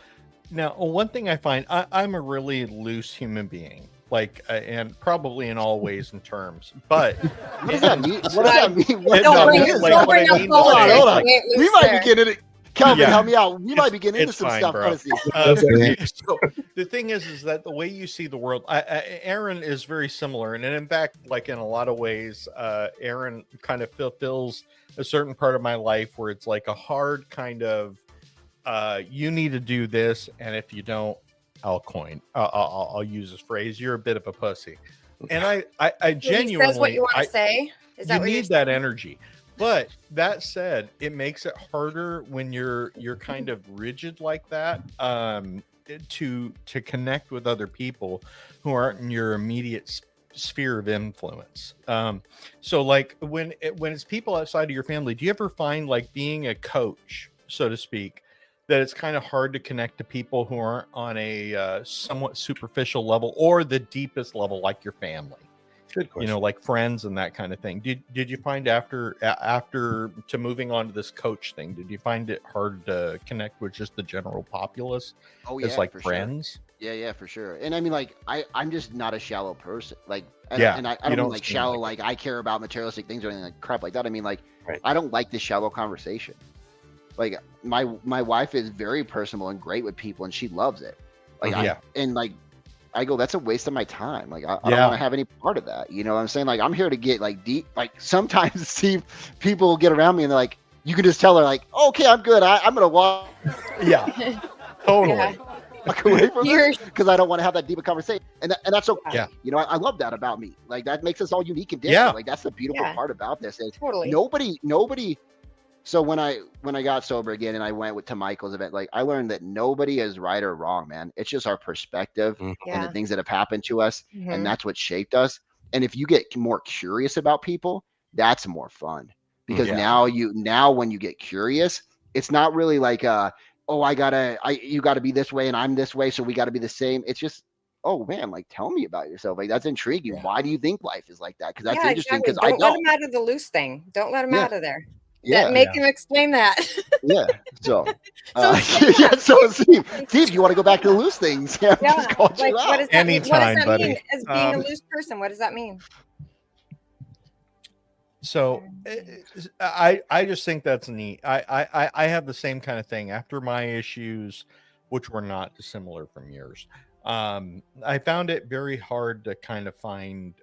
Now, one thing I find, I'm a really loose human being. Like, and probably in all ways and terms, but what does that mean? What does that mean? Don't bring up hold on. We might be getting it. Calvin, help me out. We might be getting into some stuff. So the thing is that the way you see the world, Aaron is very similar, and in fact, like in a lot of ways, Aaron kind of fulfills a certain part of my life where it's like a hard kind of, you need to do this, and if you don't, I'll use this phrase. You're a bit of a pussy, and I genuinely. Says what you want to say. Is that you what need that energy? But that said, it makes it harder when you're kind of rigid like that to connect with other people who aren't in your immediate sphere of influence. So like when it's people outside of your family, do you ever find like being a coach, so to speak, that it's kind of hard to connect to people who aren't on a somewhat superficial level or the deepest level, like your family? Good question. Like friends and that kind of thing. Did you find after to moving on to this coach thing, did you find it hard to connect with just the general populace? Oh yeah, as like for friends? Sure. Yeah, for sure. And I mean, like I'm just not a shallow person. Like, I don't mean like shallow. Like I care about materialistic things or anything like crap like that. I mean, like I don't like the shallow conversation. Like my wife is very personable and great with people, and she loves it. Like I go, that's a waste of my time. Like I don't want to have any part of that. You know what I'm saying? Like I'm here to get like deep. Like sometimes see people get around me and they're like, you can just tell her like, okay, I'm good. I'm gonna walk. Yeah, totally. Walk away from this because I don't want to have that deep a conversation, and that's okay. Yeah. I love that about me. Like that makes us all unique and different. Yeah. Like that's the beautiful part about this. Is totally. Nobody. So when I got sober again and I went to Michael's event, like I learned that nobody is right or wrong, man. It's just our perspective and the things that have happened to us, and that's what shaped us. And if you get more curious about people, that's more fun because now when you get curious, it's not really like you gotta be this way and I'm this way, so we gotta be the same. It's just, oh man, like tell me about yourself. Like that's intriguing. Why do you think life is like that? Because that's interesting. Because don't let him out of the loose thing. Don't let him out of there. Yeah, make him explain that. Yeah. So, so Steve, you want to go back to the loose things? Yeah. Just called you out. Anytime, what does that buddy. mean as being a loose person? What does that mean? So I just think that's neat. I have the same kind of thing after my issues, which were not dissimilar from yours. I found it very hard to kind of find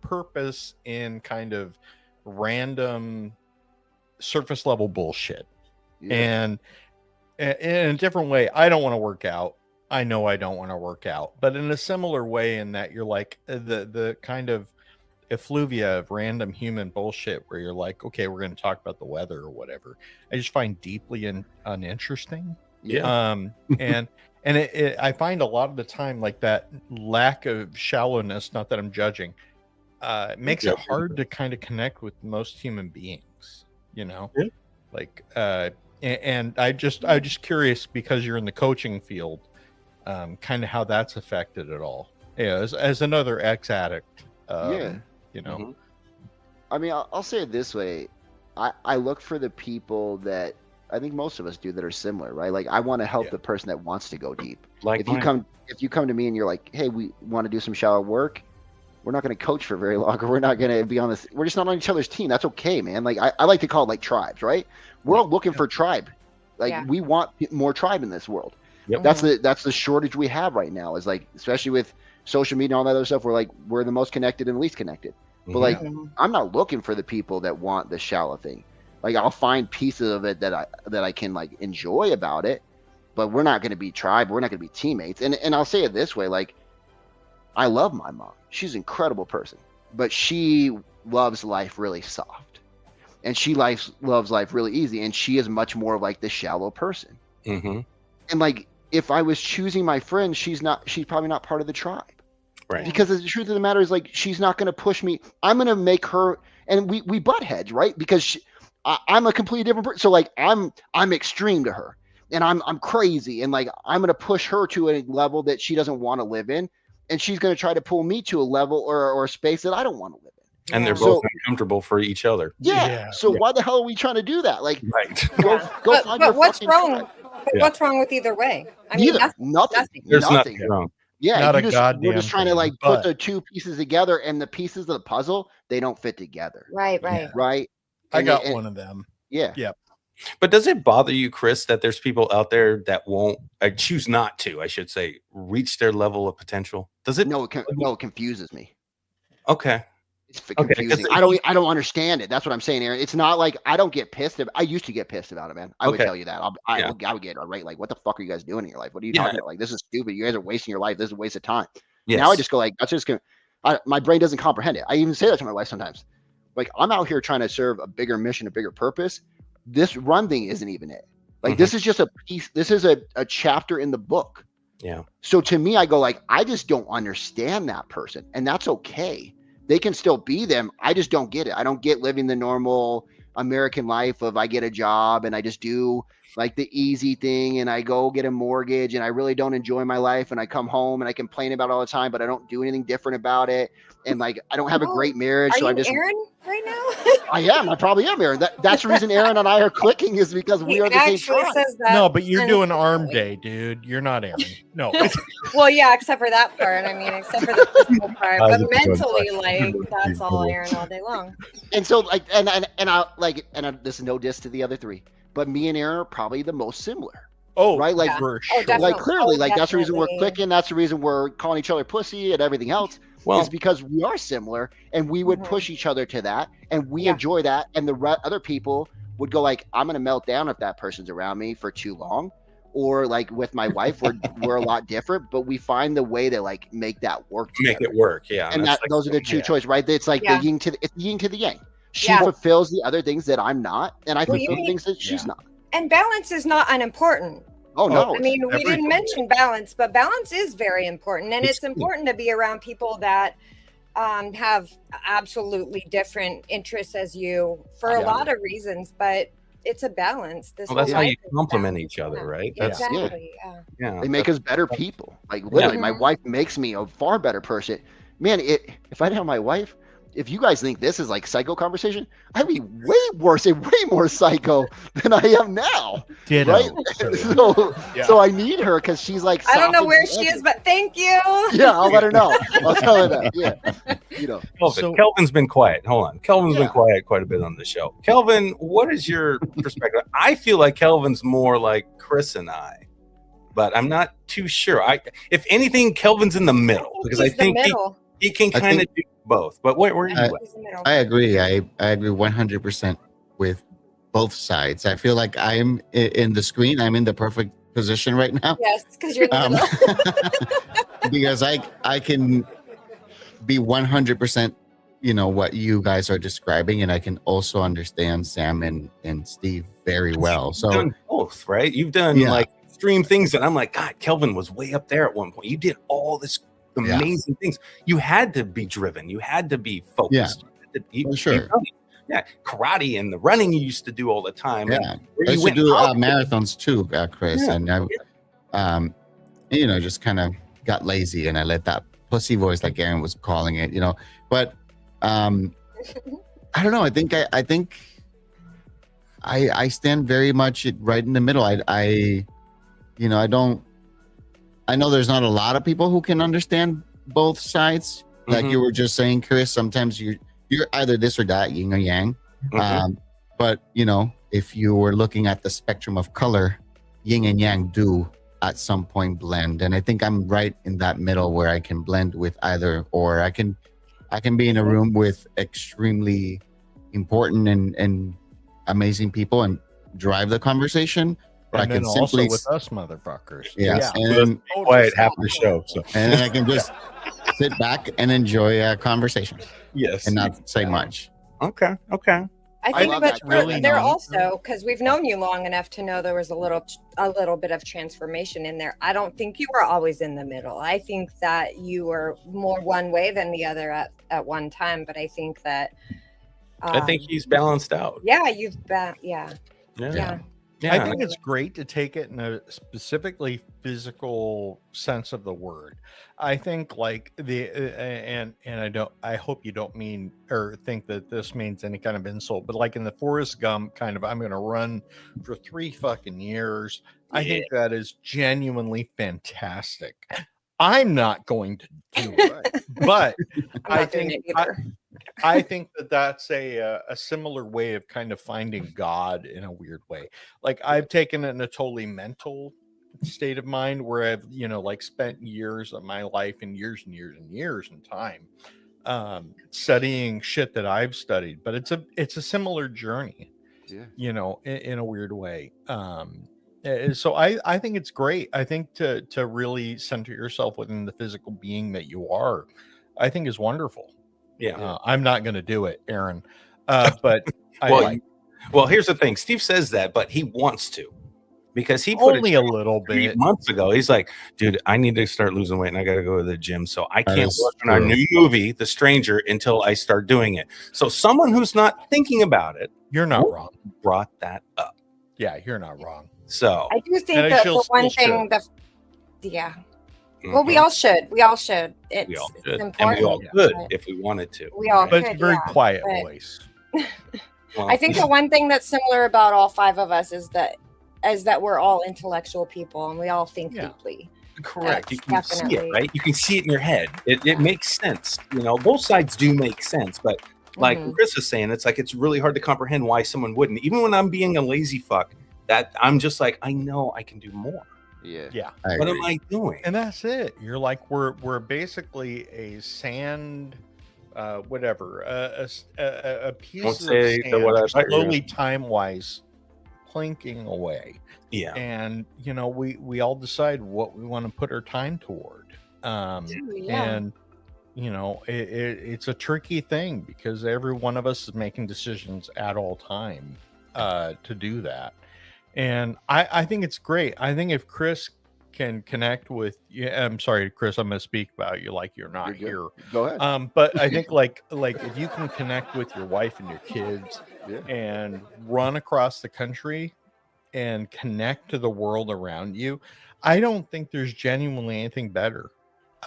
purpose in kind of random surface level bullshit. Yeah. And in a different way, I don't want to work out. I know I don't want to work out, but in a similar way, in that you're like the kind of effluvia of random human bullshit where you're like, okay, we're going to talk about the weather or whatever. I just find deeply uninteresting. Yeah. And I find a lot of the time like that lack of shallowness, not that I'm judging, makes it hard to kind of connect with most human beings, you know? Yeah. Like, and I'm just curious, because you're in the coaching field, kind of how that's affected at all. Yeah, as another ex-addict, you know. Mm-hmm. I mean, I'll say it this way. I look for the people that I think most of us do that are similar, right? Like, I want to help the person that wants to go deep. Like if you come to me and you're like, hey, we want to do some shallow work, we're not going to coach for very long, or we're not going to be on this. We're just not on each other's team. That's okay, man. Like, I like to call it like tribes, right? We're all looking for tribe. Like, we want more tribe in this world. Yep. That's the shortage we have right now, is like, especially with social media and all that other stuff, we're the most connected and least connected. But like, I'm not looking for the people that want the shallow thing. Like, I'll find pieces of it that I can like enjoy about it, but we're not going to be tribe. We're not going to be teammates. And I'll say it this way: like, I love my mom. She's an incredible person, but she loves life really soft, and she loves life really easy. And she is much more of like the shallow person. Mm-hmm. And like, if I was choosing my friend, she's probably not part of the tribe. Right. Because the truth of the matter is, like, she's not going to push me. I'm going to make her, and we butt heads, right? Because I'm a completely different person. So like, I'm extreme to her, and I'm crazy, and like, I'm going to push her to a level that she doesn't want to live in, and she's going to try to pull me to a level or a space that I don't want to live in. And they're both uncomfortable for each other. Yeah. So why the hell are we trying to do that? Like, right. Go find your what's fucking wrong? tribe. What's wrong with either way? I mean, nothing. There's nothing wrong. Yeah, Not a we're goddamn just trying to thing, like but- put the two pieces together, and the pieces of the puzzle, they don't fit together. Right. Right. I And got and- one of them. Yeah. But does it bother you, Chris, that there's people out there that won't, choose not to, I should say, reach their level of potential? Does it? No, it confuses me. Okay. It's confusing. I don't understand it. That's what I'm saying, Aaron. It's not like I don't get pissed. I used to get pissed about it, man. I would tell you that. I would get right. Like, what the fuck are you guys doing in your life? What are you talking about? Like, this is stupid. You guys are wasting your life. This is a waste of time. Yes. Now I just go like, that's just gonna. My brain doesn't comprehend it. I even say that to my wife sometimes. Like, I'm out here trying to serve a bigger mission, a bigger purpose. This run thing isn't even it. Like, this is just a piece. This is a chapter in the book. Yeah. So to me, I go like, I just don't understand that person, and that's okay. They can still be them. I just don't get it. I don't get living the normal American life of I get a job and I just do like the easy thing, and I go get a mortgage, and I really don't enjoy my life, and I come home and I complain about it all the time, but I don't do anything different about it. And like, I don't have a great marriage. Are so you I'm just Aaron right now? I am. I probably am Aaron. That's the reason Aaron and I are clicking, is because we are the same tribe. Says that. No, but you're doing arm day, dude. You're not Aaron. No. Well, yeah, except for that part. I mean, except for the physical part, but mentally, like, that's all Aaron all day long. And so like, and this is no diss to the other three, but me and Aaron are probably the most similar. Oh, right. Like, for Oh, sure. definitely. like clearly, like that's the reason we're definitely. clicking. That's the reason we're calling each other pussy and everything else. Well, is because we are similar, and we would push each other to that, and we enjoy that. And the other people would go like, I'm gonna melt down if that person's around me for too long. Or like with my wife, we're a lot different, but we find the way to like make that work together. make it work. Yeah. And that's those are the two choices, right? It's like the yin to the yang. She Yeah. fulfills the other things that I'm not, and I Well, you fulfill mean- things that she's not. And balance is not unimportant. Oh no! I mean, we everything. didn't mention balance, but balance is very important. And it's important to be around people that have absolutely different interests as you for a lot of reasons, but it's a balance. This Well, that's whole how life you is complement balance. each other, Yeah. right? That's- Exactly. Yeah. Yeah. They make us better people. Like literally, my wife makes me a far better person. Man, if I didn't have my wife, if you guys think this is like psycho conversation, I'd be way worse and way more psycho than I am now. Ditto, Right? sir. So I need her because she's like. I don't know soft where and she edgy. is, but thank you. Yeah, I'll let her know. I'll tell her that. Yeah. you know. Kelvin. So- Kelvin's been quiet. Hold on. Kelvin's been Yeah. quiet quite a bit on the show. Kelvin, what is your perspective? I feel like Kelvin's more like Chris and I, but I'm not too sure. If anything, Kelvin's in the middle because I He's the think middle. he can I kind of think- do both. But where are you at? He's the middle. I agree. I agree 100% with both sides. I feel like I'm in the screen. I'm in the perfect position right now. Yes, because you're in the middle. Because I can be 100%, what you guys are describing, and I can also understand Sam and Steve very well. You've So done both, right? You've done Yeah. like extreme things that I'm like, God, Kelvin was way up there at one point. You did all this amazing things. You had to be driven. You had to be focused. For sure. Yeah, karate and the running you used to do all the time. yeah, and where I you used to went do out- marathons too, Chris, Yeah. and I, just kind of got lazy, and I let that pussy voice, like Aaron was calling it, But I don't know. I think I stand very much right in the middle. I know there's not a lot of people who can understand both sides. Like Mhm. you were just saying, Chris, sometimes you're either this or that, yin or yang. Mhm. But if you were looking at the spectrum of color, yin and yang do at some point blend. And I think I'm right in that middle where I can blend with either, or I can be in a room with extremely important and amazing people and drive the conversation. But and I then can also simply with us motherfuckers. Yes, Let's and be quiet half the show. So then I can just sit back and enjoy a conversation yes. and not say much. Okay. I I think love that's that, really Kelvin. there also because we've known you long enough to know there was a little bit of transformation in there. I don't think you were always in the middle. I think that you were more one way than the other at one time. But I think that I think he's balanced out. yeah, you've been yeah. I think it's great to take it in a specifically physical sense of the word. I think like and I hope you don't mean or think that this means any kind of insult, but like in the Forrest Gump kind of, I'm going to run for 3 fucking years. I think that is genuinely fantastic. I'm not going to do it, but I'm not doing it either. I think that that's a similar way of kind of finding God in a weird way. Like I've taken it in a totally mental state of mind where I've, like spent years of my life and years and years and years in time studying shit that I've studied, but it's a similar journey, in a weird way. So I think it's great. I think to really center yourself within the physical being that you are, I think is wonderful. Yeah. I'm not going to do it, Aaron. But well, here's the thing. Steve says that, but he wants to because he put only a little 3 bit. months ago. He's like, dude, I need to start losing weight and I got to go to the gym. So I can't is work on our true. new movie, The Stranger, until I start doing it. So someone who's not thinking about it You're not wrong. brought that up. Yeah, you're not wrong. So I do think And that she'll the one still thing well, we all should. We all should. It's, we all it's should. important. And we all could but if we wanted to. We all But could, it's a very yeah, quiet but- voice. Well, I think the one thing that's similar about all 5 of us is that we're all intellectual people and we all think Yeah. deeply. correct. You That's can see it, definitely- right? You can see it in your head. It makes sense. Both sides do make sense, but like Mhm. Chris is saying, it's like it's really hard to comprehend why someone wouldn't. Even when I'm being a lazy fuck, that I'm just like, I know I can do more. Yeah. I What agree. am I doing? And that's it. You're like we're basically a sand whatever a piece Don't of say sand the what I thought you were slowly time-wise plinking away. Yeah. And we all decide what we want to put our time toward. Yeah. And it's a tricky thing because every one of us is making decisions at all time to do that. And I think it's great. I think if Chris can connect with I'm sorry, Chris, I'm going to speak about you like you're not You're here. good. Go ahead. But I think like if you can connect with your wife and your kids Yeah. and run across the country and connect to the world around you, I don't think there's genuinely anything better.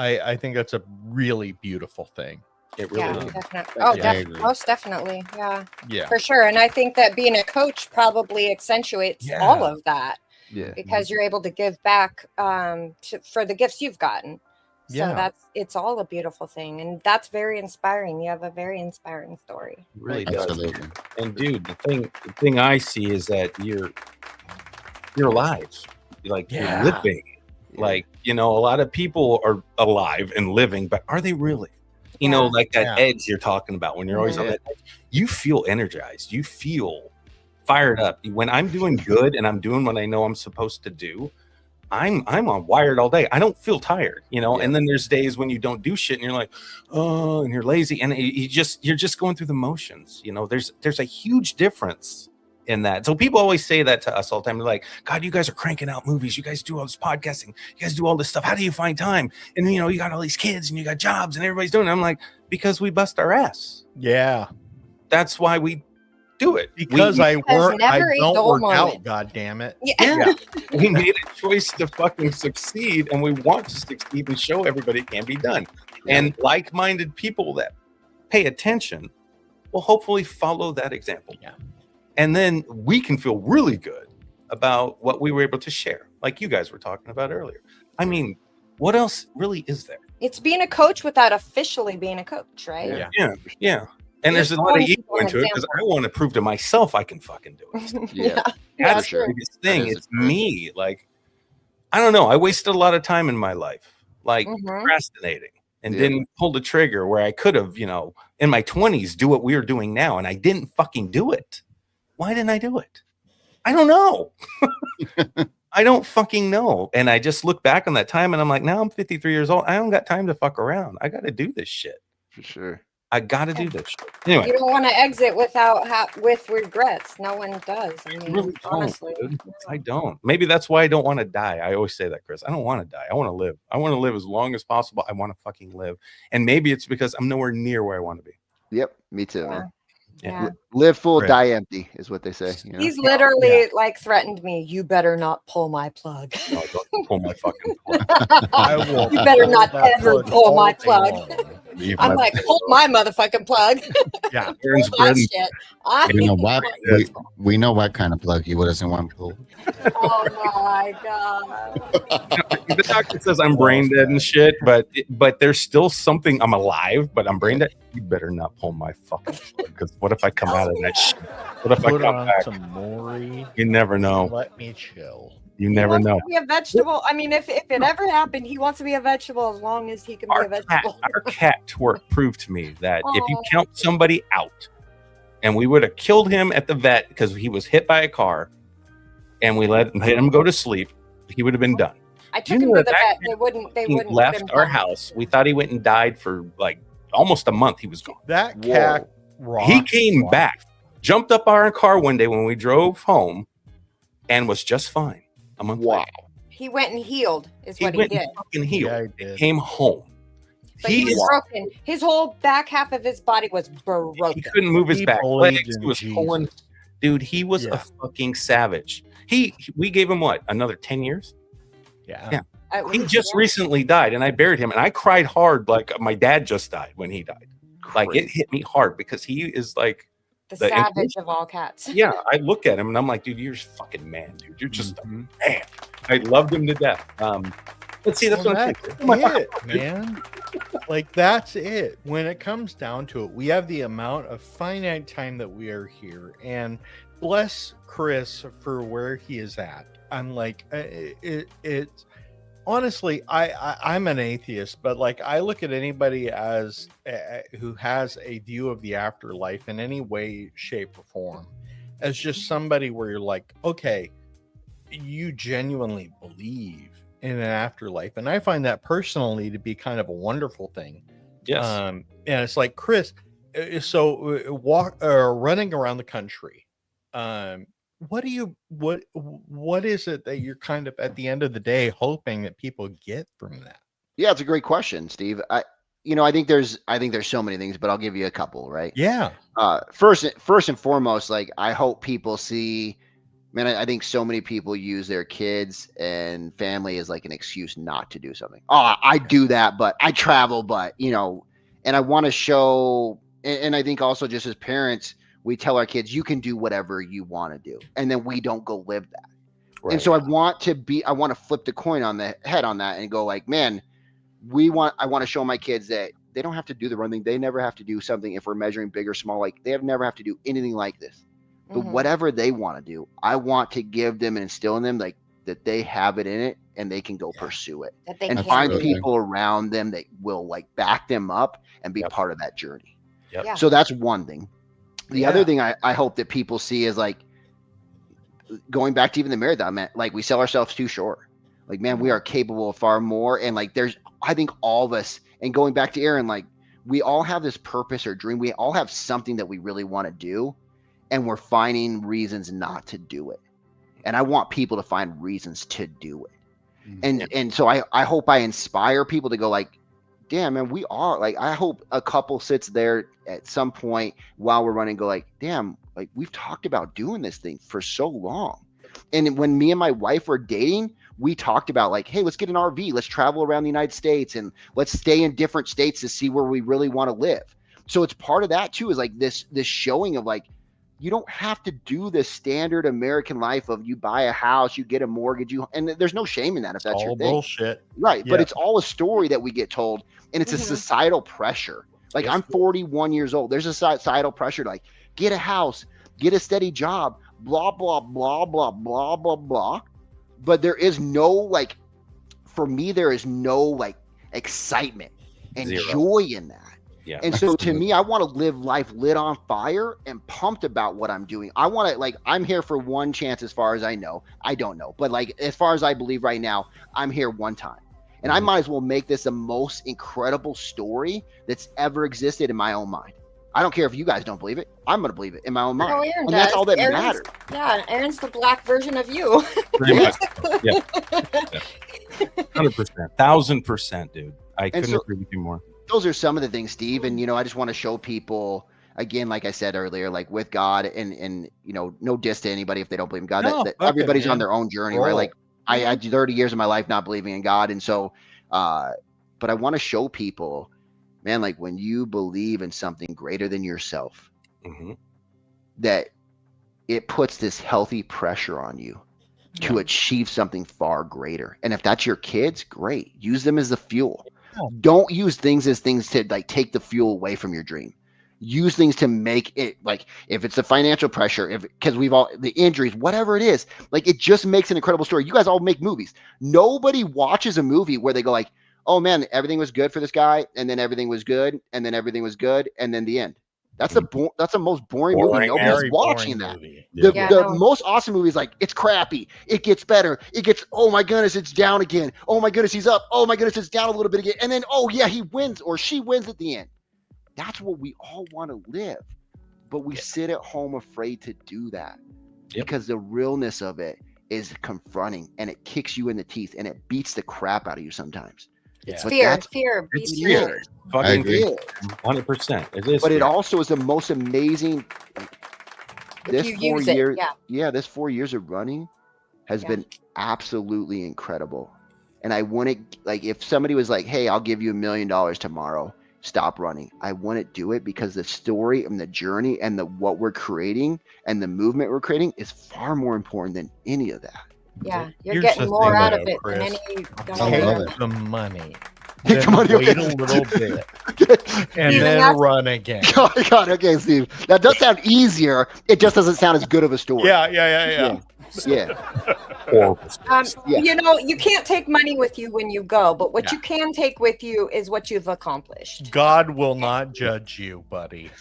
I think that's a really beautiful thing. It really Yeah, is. definitely. Yeah, Oh, I agree. most definitely. Yeah, Yeah. for sure. And I think that being a coach probably accentuates all Yeah. of that Yeah. because you're able to give back for the gifts you've gotten. So Yeah. it's all a beautiful thing, and that's very inspiring. You have a very inspiring story. It really does. Absolutely. And dude, the thing I see is that you're alive. Like you're Yeah. living. Like, you know, a lot of people are alive and living, but are they really? You know, Yeah. like that Yeah. edge you're talking about when you're always on that edge, you feel energized. You feel fired up. When I'm doing good and I'm doing what I know I'm supposed to do, I'm on wired all day. I don't feel tired, you know. Yeah. And then there's days when you don't do shit and you're like, oh, and you're lazy, and you're just going through the motions. You know, there's a huge difference in that. So people always say that to us all the time. They're like, God, you guys are cranking out movies. You guys do all this podcasting. You guys do all this stuff. How do you find time? And you know, you got all these kids and you got jobs and everybody's doing it. I'm like, because we bust our ass. Yeah. That's why we do it. Because I don't never a dull work out, moment. god damn it. Yeah. We made a choice to fucking succeed, and we want to succeed and show everybody it can be done. And like-minded people that pay attention will hopefully follow that example. Yeah. And then we can feel really good about what we were able to share, like you guys were talking about earlier. I mean, what else really is there? It's being a coach without officially being a coach, right? Yeah. And there's a lot of ego into it because I want to prove to myself I can fucking do it. Yeah. That's sure. the biggest thing. That is It's me. Like, I don't know. I wasted a lot of time in my life, like procrastinating, and didn't pull the trigger where I could have, you know, in my 20s, do what we are doing now. And I didn't fucking do it. Why didn't I do it? I don't know. I don't fucking know. And I just look back on that time and I'm like, now I'm 53 years old. I don't got time to fuck around. I got to do this shit. For sure. I got to do this shit. Anyway. You don't want to exit with regrets. No one does. I mean, Really honestly. don't, I don't. Maybe that's why I don't want to die. I always say that, Chris. I don't want to die. I want to live. I want to live as long as possible. I want to fucking live. And maybe it's because I'm nowhere near where I want to be. Yep. Me too, man. Yeah. Live full, Right. die empty is what they say. You know? He's literally like threatened me. You better not pull my plug. No, don't pull my fucking plug. I will You better pull not that ever plug pull all my day plug. long. I'm like, pull my motherfucking plug. Yeah. Aaron's Pull that bread and shit. I- You know what? We know what kind of plug he doesn't want pulled. oh my god. the doctor says I'm brain dead and shit, but there's still something. I'm alive, but I'm brain dead. You better not pull my fucking plug, because what if I come out of that shit? What if I Put come on back? some Maury. You never know. Let me chill. You never He know. wants to be a vegetable. I mean, if it ever happened, he wants to be a vegetable as long as he can be a vegetable. Our cat twerk proved to me that if you Aw. count somebody out, and we would have killed him at the vet because he was hit by a car, and we let him go to sleep, he would have been done. I took You him know to the that vet. They wouldn't. They He wouldn't let him left our come. house. We thought he went and died for like almost a month. He was gone. That cat rocks. He came Wow. back, jumped up our car one day when we drove home, and was just fine. A month Wow. later. He went and healed. Is He what he went did. and fucking healed. Yeah, he did. Came home. But he was is- broken. His whole back half of his body was broken. He couldn't move his He back believed legs. in He was Jesus. pulling. Dude, he was Yeah. a fucking savage. We gave him what, another 10 years? Yeah. Yeah. At He least, just yeah. recently died, and I buried him, and I cried hard like my dad just died when he died. Like it hit me hard because he is like, the the savage of all cats. yeah. I look at him and I'm like, dude, you're just a fucking man, dude. You're just Mhm. a man. I loved him to death. Let's see, that's Well, what I'm that's saying. Oh my it, man. Like that's it. When it comes down to it, we have the amount of finite time that we are here, and bless Chris for where he is at. I'm like, it's honestly, I'm an atheist, but like I look at anybody as who has a view of the afterlife in any way, shape, or form as just somebody where you're like, okay, you genuinely believe in an afterlife, and I find that personally to be kind of a wonderful thing. Yes. And it's like, Chris, running around the country, what is it that you're kind of at the end of the day hoping that people get from that? Yeah, it's a great question, Steve. I think there's so many things, but I'll give you a couple, right? Yeah. First and foremost, like I hope people see, man, I think so many people use their kids and family as like an excuse not to do something. Oh, I do that, but I travel, but and I want to show, and I think also just as parents, we tell our kids, you can do whatever you want to do. And then we don't go live that. Right. And so I want to flip the coin on the head on that and go like, man, I want to show my kids that they don't have to do the run thing. They never have to do something if we're measuring big or small. Like they never have to do anything like this. But whatever they want to do, I want to give them and instill in them like that they have it in it and they can go pursue it and find people around them that will like back them up and be part of that journey. So that's one thing. The other thing I hope that people see is like going back to even the marathon, man, like we sell ourselves too short. Like, man, we are capable of far more. And like, I think all of us, and going back to Aaron, like we all have this purpose or dream. We all have something that we really want to do. And we're finding reasons not to do it. And I want people to find reasons to do it. And so I hope I inspire people to go like, damn, man, we are like, I hope a couple sits there at some point while we're running, go like, damn, like we've talked about doing this thing for so long. And when me and my wife were dating, we talked about like, hey, let's get an RV, let's travel around the United States and let's stay in different states to see where we really want to live. So it's part of that too, is like this showing of like, you don't have to do the standard American life of you buy a house, you get a mortgage, and there's no shame in that if that's all your thing. Bullshit. Right. Yeah. But it's all a story that we get told, and it's a societal pressure. Like I'm 41 years old. There's a societal pressure to like get a house, get a steady job, blah, blah, blah, blah, blah, blah, blah. But there is no like, for me, there is no like excitement and joy in that. Yeah. And so to me, I want to live life lit on fire and pumped about what I'm doing. I want to like, I'm here for one chance as far as I know. I don't know. But like, as far as I believe right now, I'm here one time. And I might as well make this the most incredible story that's ever existed in my own mind. I don't care if you guys don't believe it. I'm going to believe it in my own mind. Aaron and that's all that matters. Yeah. Aaron's the black version of you. Pretty much. Yeah. 100%. 1000%, dude. I couldn't agree with you more. Those are some of the things, Steve. And, you know, I just want to show people, again, like I said earlier, like with God and you know, no diss to anybody if they don't believe in God. That everybody's on their own journey, right? Like I had 30 years of my life not believing in God. And so, but I want to show people, man, like when you believe in something greater than yourself, that it puts this healthy pressure on you to achieve something far greater. And if that's your kids, great. Use them as the fuel. Don't use things as things to like take the fuel away from your dream. Use things to make it like, if it's the financial pressure, because we've all the injuries, whatever it is, like it just makes an incredible story. You guys all make movies. Nobody watches a movie where they go like, oh man, everything was good for this guy, and then everything was good, and then everything was good, and then the end. That's the most boring movie. Nobody's watching that. The most awesome movie is like, it's crappy. It gets better. It gets, oh my goodness, it's down again. Oh my goodness, he's up. Oh my goodness, it's down a little bit again. And then, oh yeah, he wins or she wins at the end. That's what we all want to live. But we sit at home afraid to do that because the realness of it is confronting, and it kicks you in the teeth, and it beats the crap out of you sometimes. It's fear. It's fear. Fucking 100%. It is. But it also is the most amazing. This 4 years, this 4 years of running has been absolutely incredible. And I wouldn't like if somebody was like, "Hey, I'll give you $1 million tomorrow. Stop running." I wouldn't do it because the story and the journey and what we're creating and the movement we're creating is far more important than any of that. Yeah, you're getting more out of it than any. Take the money. Take the money. Wait a little bit, and then run again. God, okay, Steve. That does sound easier. It just doesn't sound as good of a story. Yeah. You know, you can't take money with you when you go, but what you can take with you is what you've accomplished. God will not judge you, buddy.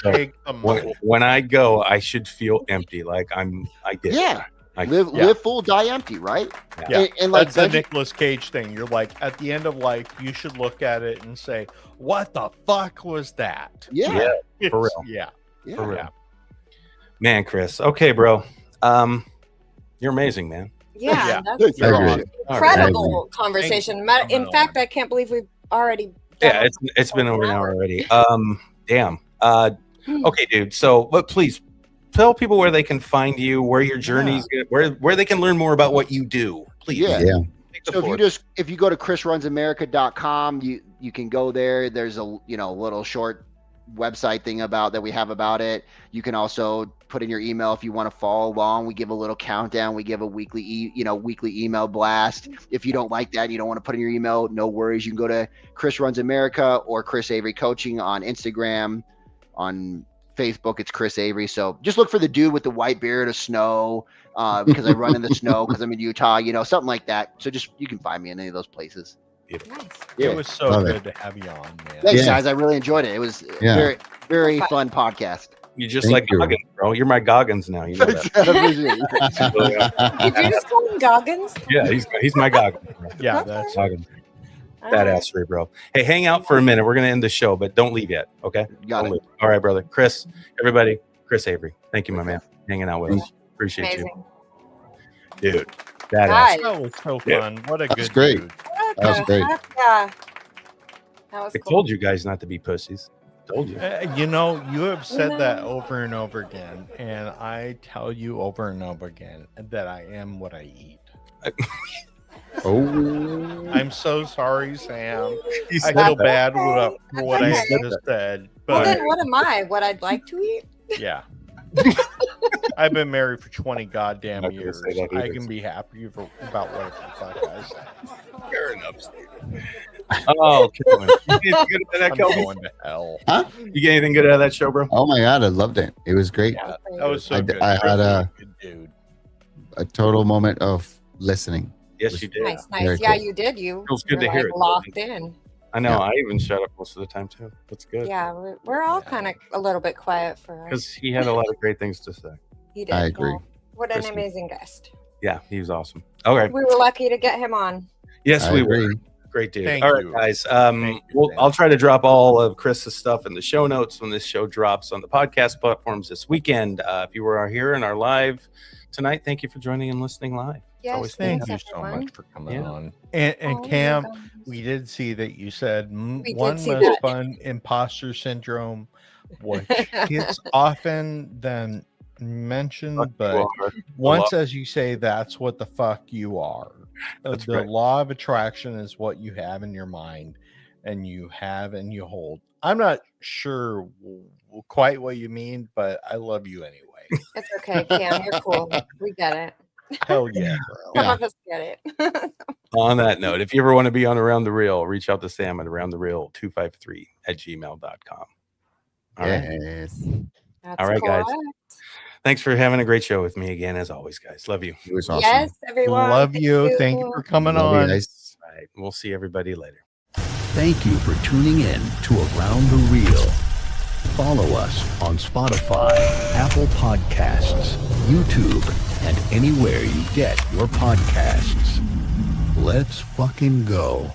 Take the money. When I go, I should feel empty, like I did. Yeah. Live full, die empty, right? Yeah, and like that's the Nicolas Cage thing. You're like, at the end of life, you should look at it and say, "What the fuck was that?" Yeah, for real. Yeah, for real. Man, Chris. Okay, bro. You're amazing, man. Yeah. That's an incredible conversation. In fact, I can't believe we've already. It's been over an hour already. Damn. Okay, dude. So, but please. Tell people where they can find you, where your journey's where they can learn more about what you do. Please. Yeah. So if you go to chrisrunsamerica.com, you can go there. There's a little short website thing about that we have about it. You can also put in your email if you want to follow along. We give a little countdown. We give a weekly email blast. If you don't like that and you don't want to put in your email, no worries. You can go to Chris Runs America or Chris Avery Coaching on Instagram. On Facebook, it's Chris Avery. So just look for the dude with the white beard of snow, because I run in the snow because I'm in Utah, something like that. So just, you can find me in any of those places. Nice. It was so Love good to have you on, man. Thanks, Yeah. guys. I really enjoyed it. It was Yeah. very fun podcast. You just Thank like you. Goggins, bro. You're my Goggins now. You know that. Did you just call him Goggins? Yeah, he's my Goggins. Yeah, Okay. that's Goggins. All right. Badassery, bro. Hey, hang out for a minute. We're gonna end the show, but don't leave yet. Okay? Got Don't it. leave. All right, brother. Chris, everybody. Chris Avery. Thank you, my man. Hanging out with us. Appreciate Amazing. you, dude. Badass. Guys. that was so Yeah. fun. What a That's good great. dude. That was great. Yeah. That was I cool. told you guys not to be pussies. Told you. You have said that No. over and over again, and I tell you over and over again that I am what I eat. Oh, I'm so sorry, Sam. He I said feel that. bad for what I Okay. just said, Well, but then what am I? What I'd like to eat? yeah. I've been married for 20 goddamn Not gonna years. say that I either. can be happy about what the fuck I say. Fair enough, Steve. Oh, Kelvin. You get anything good out of that, I'm Kelvin? going to hell. You get anything good out of that show, bro? oh my God, I loved it. It was great. Yeah, that was so I- good. I had a- Good dude. A total moment of listening. Yes, you did. Nice, Very nice. Yeah, cool. you did. You Feels good were, to hear like, it. locked in. I know. Yeah. I even shut up most of the time too. That's good. Yeah, we're all Yeah. kind of a little bit quiet for us. Because he had a lot of great things to say. He did. I agree. Well, what an Kristen. amazing guest. Yeah, he was awesome. Okay. We were lucky to get him on. Yes, I we agree. were. Great dude. Thank All right, you. guys. Thank you, Dan. I'll try to drop all of Chris's stuff in the show notes when this show drops on the podcast platforms this weekend. If you were here in our live tonight, thank you for joining and listening live. Yes, always Thank thanks, you so everyone. much for coming Yeah. on. And Oh, Cam, you're welcome. we did see that you said We did one see most that. fun imposter syndrome, which it's often than mentioned, but once as you say that's what the fuck you are. That's The right. law of attraction is what you have in your mind and you have and you hold. I'm not sure quite what you mean, but I love you anyway. It's okay, Cam. You're cool. We get it. Hell yeah, bro. Some of us get it. On that note, if you ever want to be on Around the Reel, reach out to Sam at aroundthereal253@gmail.com. All right. Yes. That's All right, guys. correct. Thanks for having a great show with me again, as always, guys. Love you. It was awesome. Yes, everyone. Love you. Thank you for coming Love you on. guys. All right. We'll see everybody later. Thank you for tuning in to Around the Reel. Follow us on Spotify, Apple Podcasts, YouTube, and anywhere you get your podcasts. Let's fucking go.